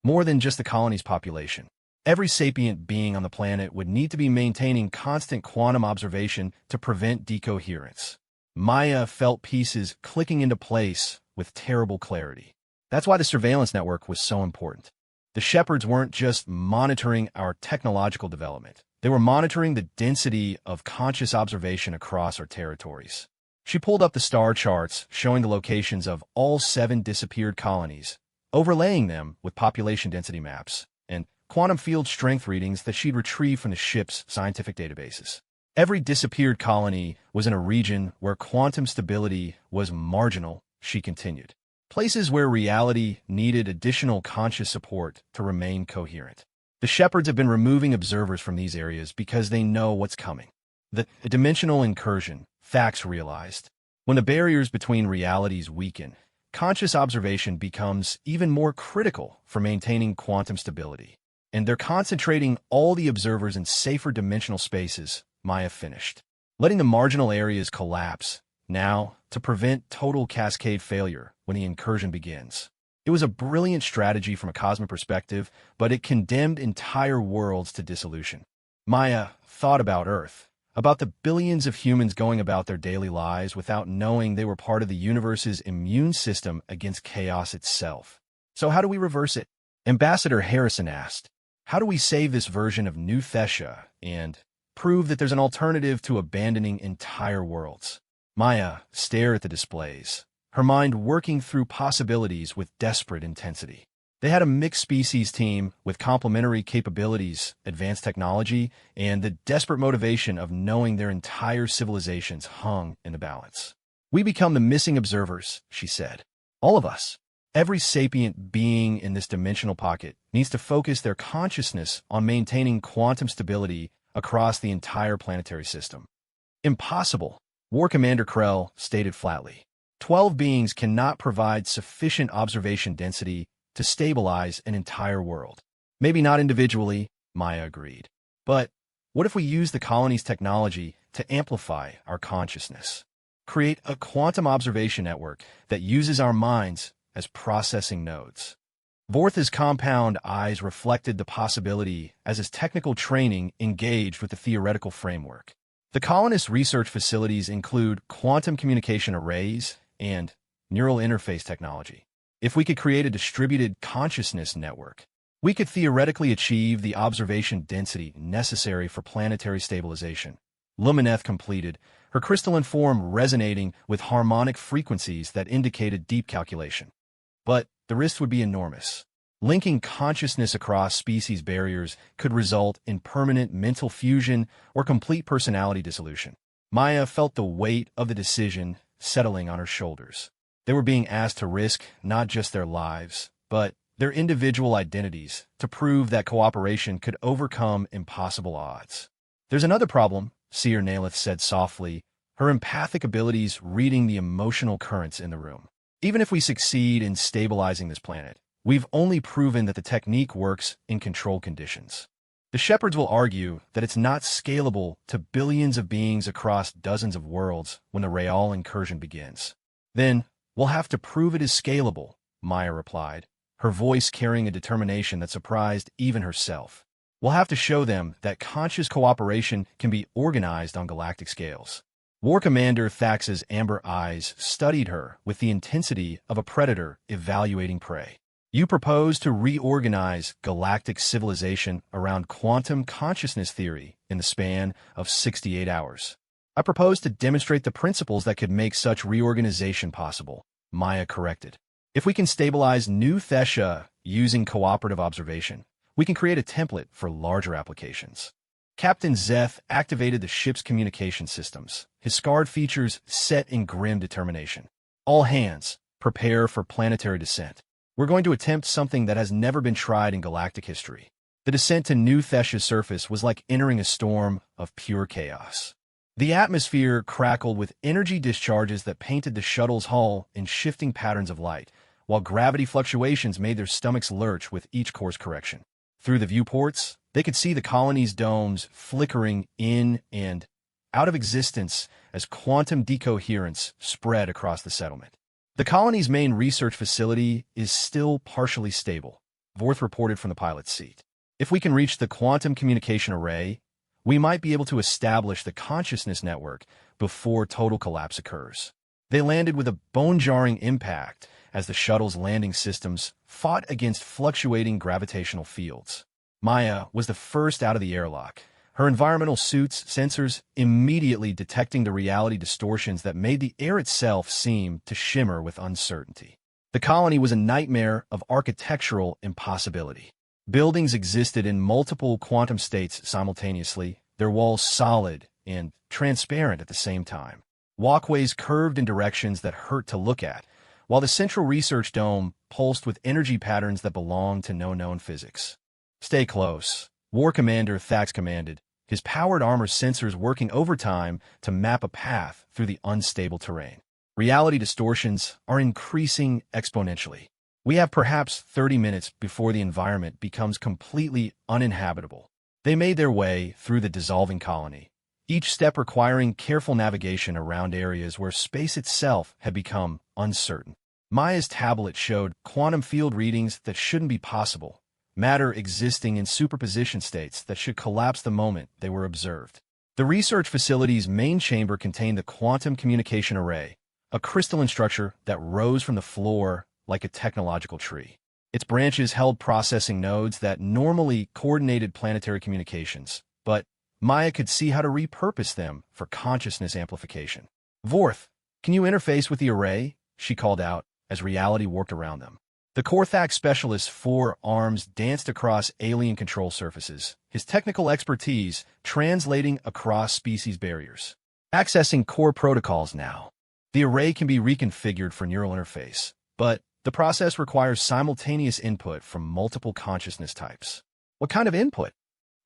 Speaker 1: More than just the colony's population. Every sapient being on the planet would need to be maintaining constant quantum observation to prevent decoherence. Maya felt pieces clicking into place with terrible clarity. That's why the surveillance network was so important. The shepherds weren't just monitoring our technological development. They were monitoring the density of conscious observation across our territories. She pulled up the star charts showing the locations of all 7 disappeared colonies, overlaying them with population density maps and quantum field strength readings that she'd retrieved from the ship's scientific databases. Every disappeared colony was in a region where quantum stability was marginal, she continued. Places where reality needed additional conscious support to remain coherent. The shepherds have been removing observers from these areas because they know what's coming. The dimensional incursion, Thax realized. When the barriers between realities weaken, conscious observation becomes even more critical for maintaining quantum stability. And they're concentrating all the observers in safer dimensional spaces, Maya finished, letting the marginal areas collapse, now to prevent total cascade failure when the incursion begins. It was a brilliant strategy from a cosmic perspective, but it condemned entire worlds to dissolution. Maya thought about Earth, about the billions of humans going about their daily lives without knowing they were part of the universe's immune system against chaos itself. So how do we reverse it? Ambassador Harrison asked. How do we save this version of New Thessia and prove that there's an alternative to abandoning entire worlds? Maya stared at the displays, her mind working through possibilities with desperate intensity. They had a mixed species team with complementary capabilities, advanced technology, and the desperate motivation of knowing their entire civilizations hung in the balance. We become the missing observers, she said. All of us. Every sapient being in this dimensional pocket needs to focus their consciousness on maintaining quantum stability across the entire planetary system. Impossible, War Commander Krell stated flatly. 12 beings cannot provide sufficient observation density to stabilize an entire world. Maybe not individually, Maya agreed. But what if we use the colony's technology to amplify our consciousness? Create a quantum observation network that uses our minds as processing nodes. Vorth's compound eyes reflected the possibility as his technical training engaged with the theoretical framework. The colonists' research facilities include quantum communication arrays and neural interface technology. If we could create a distributed consciousness network, we could theoretically achieve the observation density necessary for planetary stabilization. Lumineth completed, her crystalline form resonating with harmonic frequencies that indicated deep calculation. But the risk would be enormous. Linking consciousness across species barriers could result in permanent mental fusion or complete personality dissolution. Maya felt the weight of the decision settling on her shoulders. They were being asked to risk not just their lives, but their individual identities to prove that cooperation could overcome impossible odds. There's another problem, Seer Nalith said softly, her empathic abilities reading the emotional currents in the room. Even if we succeed in stabilizing this planet, we've only proven that the technique works in controlled conditions. The Shepherds will argue that it's not scalable to billions of beings across dozens of worlds when the Real incursion begins. Then, we'll have to prove it is scalable, Maya replied, her voice carrying a determination that surprised even herself. We'll have to show them that conscious cooperation can be organized on galactic scales. War Commander Thax's amber eyes studied her with the intensity of a predator evaluating prey. You propose to reorganize galactic civilization around quantum consciousness theory in the span of 68 hours. I propose to demonstrate the principles that could make such reorganization possible, Maya corrected. If we can stabilize New Thessia using cooperative observation, we can create a template for larger applications. Captain Zeth activated the ship's communication systems, his scarred features set in grim determination. All hands, prepare for planetary descent. We're going to attempt something that has never been tried in galactic history. The descent to New Thessia's surface was like entering a storm of pure chaos. The atmosphere crackled with energy discharges that painted the shuttle's hull in shifting patterns of light, while gravity fluctuations made their stomachs lurch with each course correction. Through the viewports, they could see the colony's domes flickering in and out of existence as quantum decoherence spread across the settlement. The colony's main research facility is still partially stable, Vorth reported from the pilot's seat. If we can reach the quantum communication array, we might be able to establish the consciousness network before total collapse occurs. They landed with a bone-jarring impact as the shuttle's landing systems fought against fluctuating gravitational fields. Maya was the first out of the airlock, her environmental suit's sensors immediately detecting the reality distortions that made the air itself seem to shimmer with uncertainty. The colony was a nightmare of architectural impossibility. Buildings existed in multiple quantum states simultaneously, their walls solid and transparent at the same time. Walkways curved in directions that hurt to look at, while the central research dome pulsed with energy patterns that belonged to no known physics. Stay close, War Commander Thax commanded, his powered armor sensors working overtime to map a path through the unstable terrain. Reality distortions are increasing exponentially. We have perhaps 30 minutes before the environment becomes completely uninhabitable. They made their way through the dissolving colony, each step requiring careful navigation around areas where space itself had become uncertain. Maya's tablet showed quantum field readings that shouldn't be possible, matter existing in superposition states that should collapse the moment they were observed. The research facility's main chamber contained the quantum communication array, a crystalline structure that rose from the floor like a technological tree. Its branches held processing nodes that normally coordinated planetary communications, but Maya could see how to repurpose them for consciousness amplification. "Vorth, can you interface with the array?" she called out as reality warped around them. The Korthak specialist's 4 arms danced across alien control surfaces, his technical expertise translating across species barriers. "Accessing core protocols now. The array can be reconfigured for neural interface, but the process requires simultaneous input from multiple consciousness types." "What kind of input?"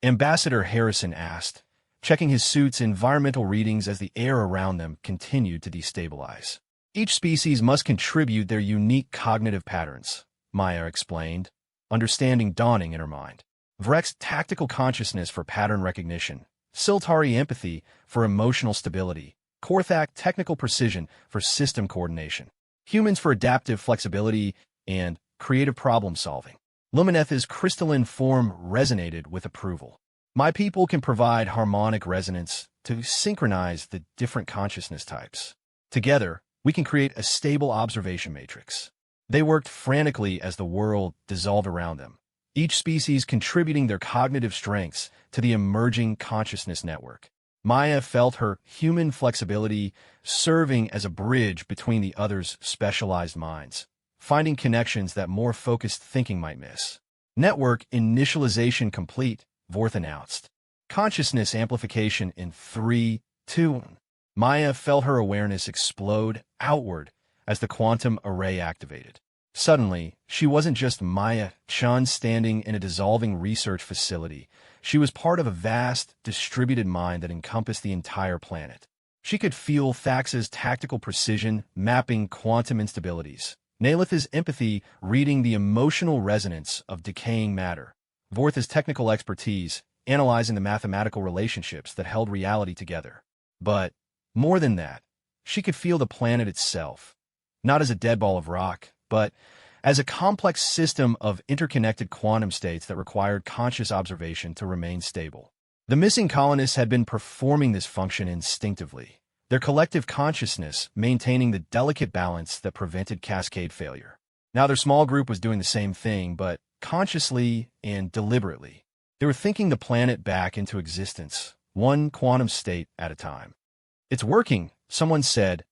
Speaker 1: Ambassador Harrison asked, checking his suit's environmental readings as the air around them continued to destabilize. "Each species must contribute their unique cognitive patterns," Maya explained, understanding dawning in her mind. Vrek's tactical consciousness for pattern recognition, Siltari empathy for emotional stability, Korthak technical precision for system coordination, humans for adaptive flexibility and creative problem-solving. Lumineth's crystalline form resonated with approval. "My people can provide harmonic resonance to synchronize the different consciousness types. Together, we can create a stable observation matrix." They worked frantically as the world dissolved around them, each species contributing their cognitive strengths to the emerging consciousness network. Maya felt her human flexibility serving as a bridge between the others' specialized minds, finding connections that more focused thinking might miss. "Network initialization complete," Vorth announced. "Consciousness amplification in 3, 2. Maya felt her awareness explode outward as the quantum array activated. Suddenly, she wasn't just Maya Chun standing in a dissolving research facility. She was part of a vast, distributed mind that encompassed the entire planet. She could feel Thax's tactical precision mapping quantum instabilities, Nalith's empathy reading the emotional resonance of decaying matter, Vorth's technical expertise analyzing the mathematical relationships that held reality together. But, more than that, she could feel the planet itself, not as a dead ball of rock, but as a complex system of interconnected quantum states that required conscious observation to remain stable. The missing colonists had been performing this function instinctively, their collective consciousness maintaining the delicate balance that prevented cascade failure. Now their small group was doing the same thing, but consciously and deliberately. They were thinking the planet back into existence, one quantum state at a time. "It's working," someone said.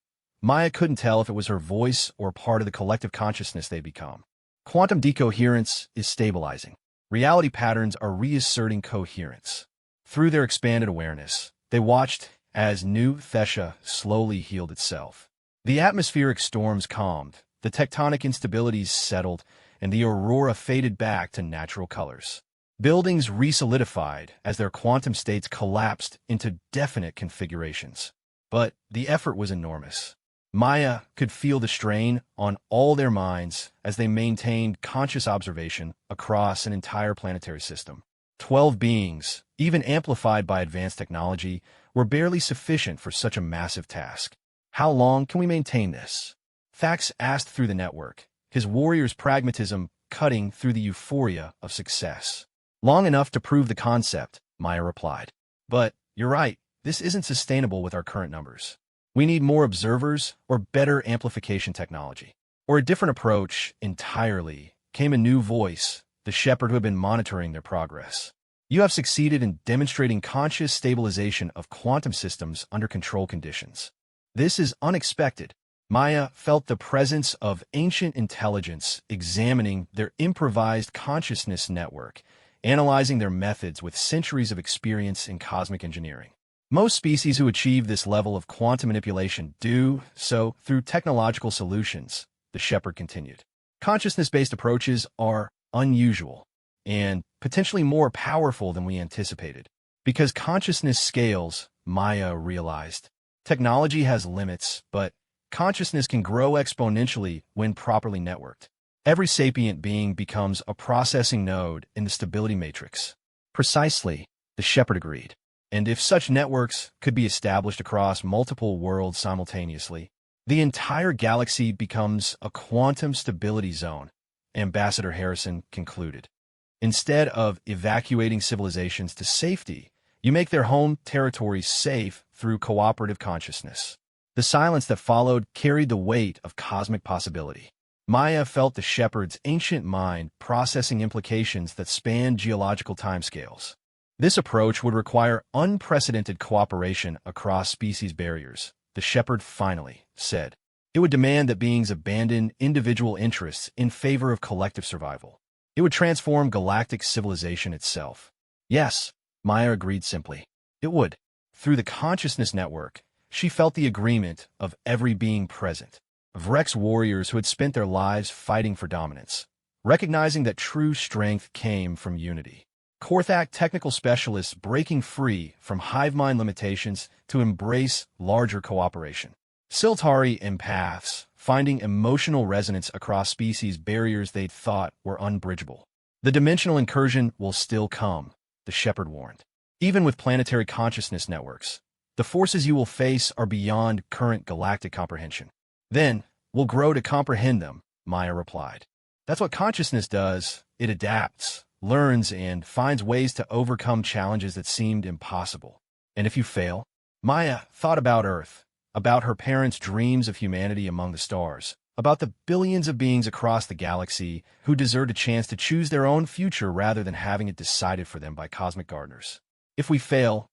Speaker 1: Maya couldn't tell if it was her voice or part of the collective consciousness they'd become. "Quantum decoherence is stabilizing. Reality patterns are reasserting coherence." Through their expanded awareness, they watched as New Thesha slowly healed itself. The atmospheric storms calmed, the tectonic instabilities settled, and the aurora faded back to natural colors. Buildings re-solidified as their quantum states collapsed into definite configurations. But the effort was enormous. Maya could feel the strain on all their minds as they maintained conscious observation across an entire planetary system. 12 beings, even amplified by advanced technology, were barely sufficient for such a massive task. "How long can we maintain this?" Thax asked through the network, his warrior's pragmatism cutting through the euphoria of success. "Long enough to prove the concept," Maya replied. "But you're right, this isn't sustainable with our current numbers. We need more observers or better amplification technology." Or a different approach entirely, came a new voice, the shepherd who had been monitoring their progress. "You have succeeded in demonstrating conscious stabilization of quantum systems under control conditions. This is unexpected." Maya felt the presence of ancient intelligence examining their improvised consciousness network, analyzing their methods with centuries of experience in cosmic engineering. "Most species who achieve this level of quantum manipulation do so through technological solutions," the shepherd continued. "Consciousness-based approaches are unusual and potentially more powerful than we anticipated. Because consciousness scales," Maya realized. "Technology has limits, but consciousness can grow exponentially when properly networked. Every sapient being becomes a processing node in the stability matrix. Precisely, the shepherd agreed. And if such networks could be established across multiple worlds simultaneously, the entire galaxy becomes a quantum stability zone, Ambassador Harrison concluded. Instead of evacuating civilizations to safety, you make their home territories safe through cooperative consciousness. The silence that followed carried the weight of cosmic possibility. Maya felt the shepherd's ancient mind processing implications that spanned geological timescales. This approach would require unprecedented cooperation across species barriers, the shepherd finally said. It would demand that beings abandon individual interests in favor of collective survival. It would transform galactic civilization itself. Yes, Maya agreed simply. It would. Through the consciousness network, she felt the agreement of every being present, of Rex warriors who had spent their lives fighting for dominance, recognizing that true strength came from unity. Korthak technical specialists breaking free from hive mind limitations to embrace larger cooperation. Siltari empaths finding emotional resonance across species barriers they'd thought were unbridgeable. The dimensional incursion will still come, the shepherd warned. Even with planetary consciousness networks, the forces you will face are beyond current galactic comprehension. Then, we'll grow to comprehend them, Maya replied. That's what consciousness does. It adapts, learns, and finds ways to overcome challenges that seemed impossible. And if you fail? Maya thought about Earth, about her parents' dreams of humanity among the stars, about the billions of beings across the galaxy who deserved a chance to choose their own future rather than having it decided for them by cosmic gardeners. If we fail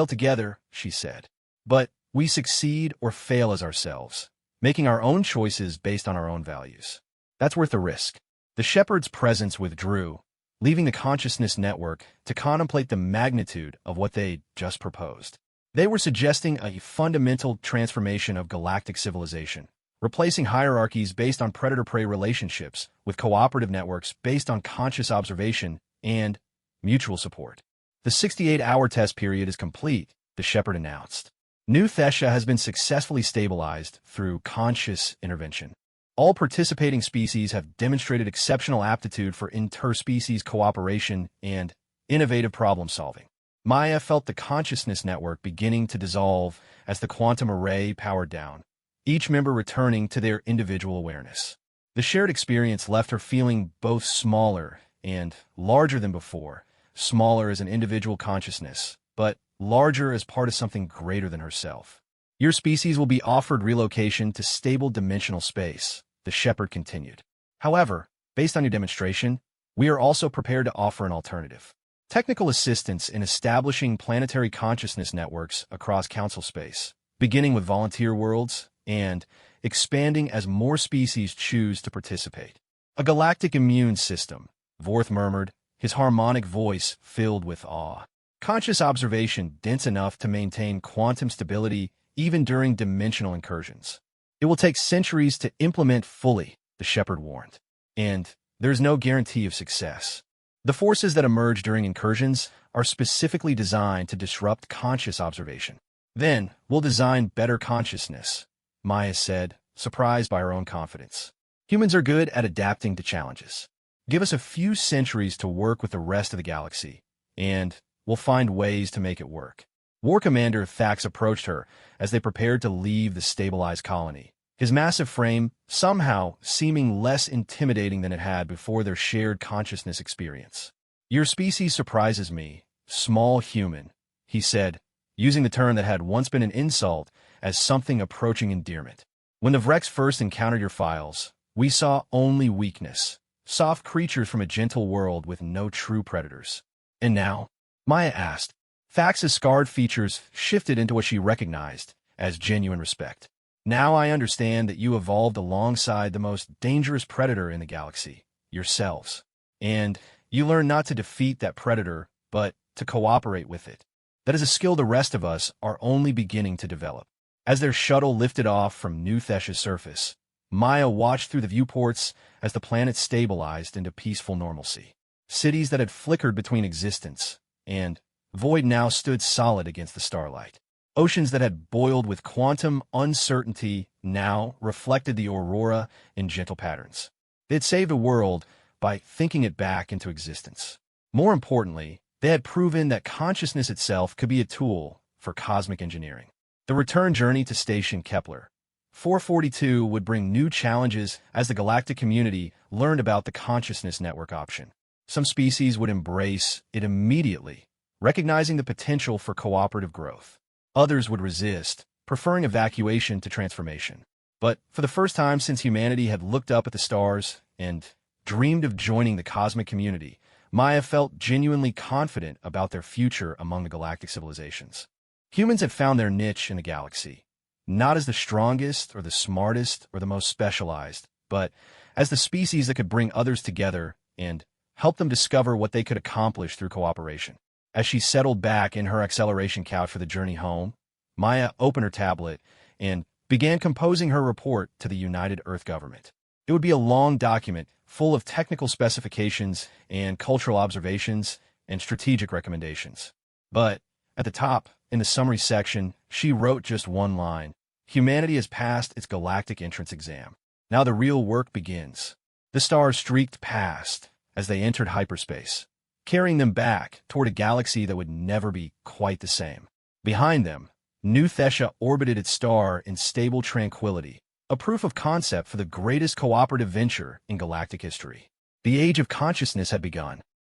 Speaker 1: together, she said. But we succeed or fail as ourselves, making our own choices based on our own values. That's worth the risk. The shepherd's presence withdrew, leaving the consciousness network to contemplate the magnitude of what they'd just proposed. They were suggesting a fundamental transformation of galactic civilization, replacing hierarchies based on predator-prey relationships with cooperative networks based on conscious observation and mutual support. The 68-hour test period is complete, the shepherd announced. New Thessia has been successfully stabilized through conscious intervention. All participating species have demonstrated exceptional aptitude for interspecies cooperation and innovative problem-solving. Maya felt the consciousness network beginning to dissolve as the quantum array powered down, each member returning to their individual awareness. The shared experience left her feeling both smaller and larger than before, smaller as an individual consciousness, but larger as part of something greater than herself. Your species will be offered relocation to stable dimensional space, the shepherd continued. However, based on your demonstration, we are also prepared to offer an alternative. Technical assistance in establishing planetary consciousness networks across council space, beginning with volunteer worlds and expanding as more species choose to participate. A galactic immune system, Vorth murmured, his harmonic voice filled with awe. Conscious observation dense enough to maintain quantum stability even during dimensional incursions. It will take centuries to implement fully, the shepherd warned. And there's no guarantee of success. The forces that emerge during incursions are specifically designed to disrupt conscious observation. Then, we'll design better consciousness, Maya said, surprised by her own confidence. Humans are good at adapting to challenges. Give us a few centuries to work with the rest of the galaxy, and we'll find ways to make it work. War Commander Thax approached her as they prepared to leave the stabilized colony, his massive frame somehow seeming less intimidating than it had before their shared consciousness experience. Your species surprises me, small human, he said, using the term that had once been an insult as something approaching endearment. When the Vrex first encountered your files, we saw only weakness, soft creatures from a gentle world with no true predators. And now? Maya asked. Thax's scarred features shifted into what she recognized as genuine respect. Now I understand that you evolved alongside the most dangerous predator in the galaxy, yourselves. And you learned not to defeat that predator, but to cooperate with it. That is a skill the rest of us are only beginning to develop. As their shuttle lifted off from New Thesha's surface, Maya watched through the viewports as the planet stabilized into peaceful normalcy. Cities that had flickered between existence and void now stood solid against the starlight. Oceans that had boiled with quantum uncertainty now reflected the aurora in gentle patterns. They had saved a world by thinking it back into existence. More importantly, they had proven that consciousness itself could be a tool for cosmic engineering. The return journey to Station Kepler 442 would bring new challenges as the galactic community learned about the consciousness network option. Some species would embrace it immediately, recognizing the potential for cooperative growth. Others would resist, preferring evacuation to transformation. But for the first time since humanity had looked up at the stars and dreamed of joining the cosmic community, Maya felt genuinely confident about their future among the galactic civilizations. Humans had found their niche in the galaxy, not as the strongest or the smartest or the most specialized, but as the species that could bring others together and help them discover what they could accomplish through cooperation. As she settled back in her acceleration couch for the journey home, Maya opened her tablet and began composing her report to the United Earth government. It would be a long document full of technical specifications and cultural observations and strategic recommendations. But at the top, in the summary section, she wrote just one line: "Humanity has passed its galactic entrance exam. Now the real work begins." The stars streaked past as they entered hyperspace, carrying them back toward a galaxy that would never be quite the same. Behind them, New Thesha orbited its star in stable tranquility, a proof of concept for the greatest cooperative venture in galactic history. The age of consciousness had begun,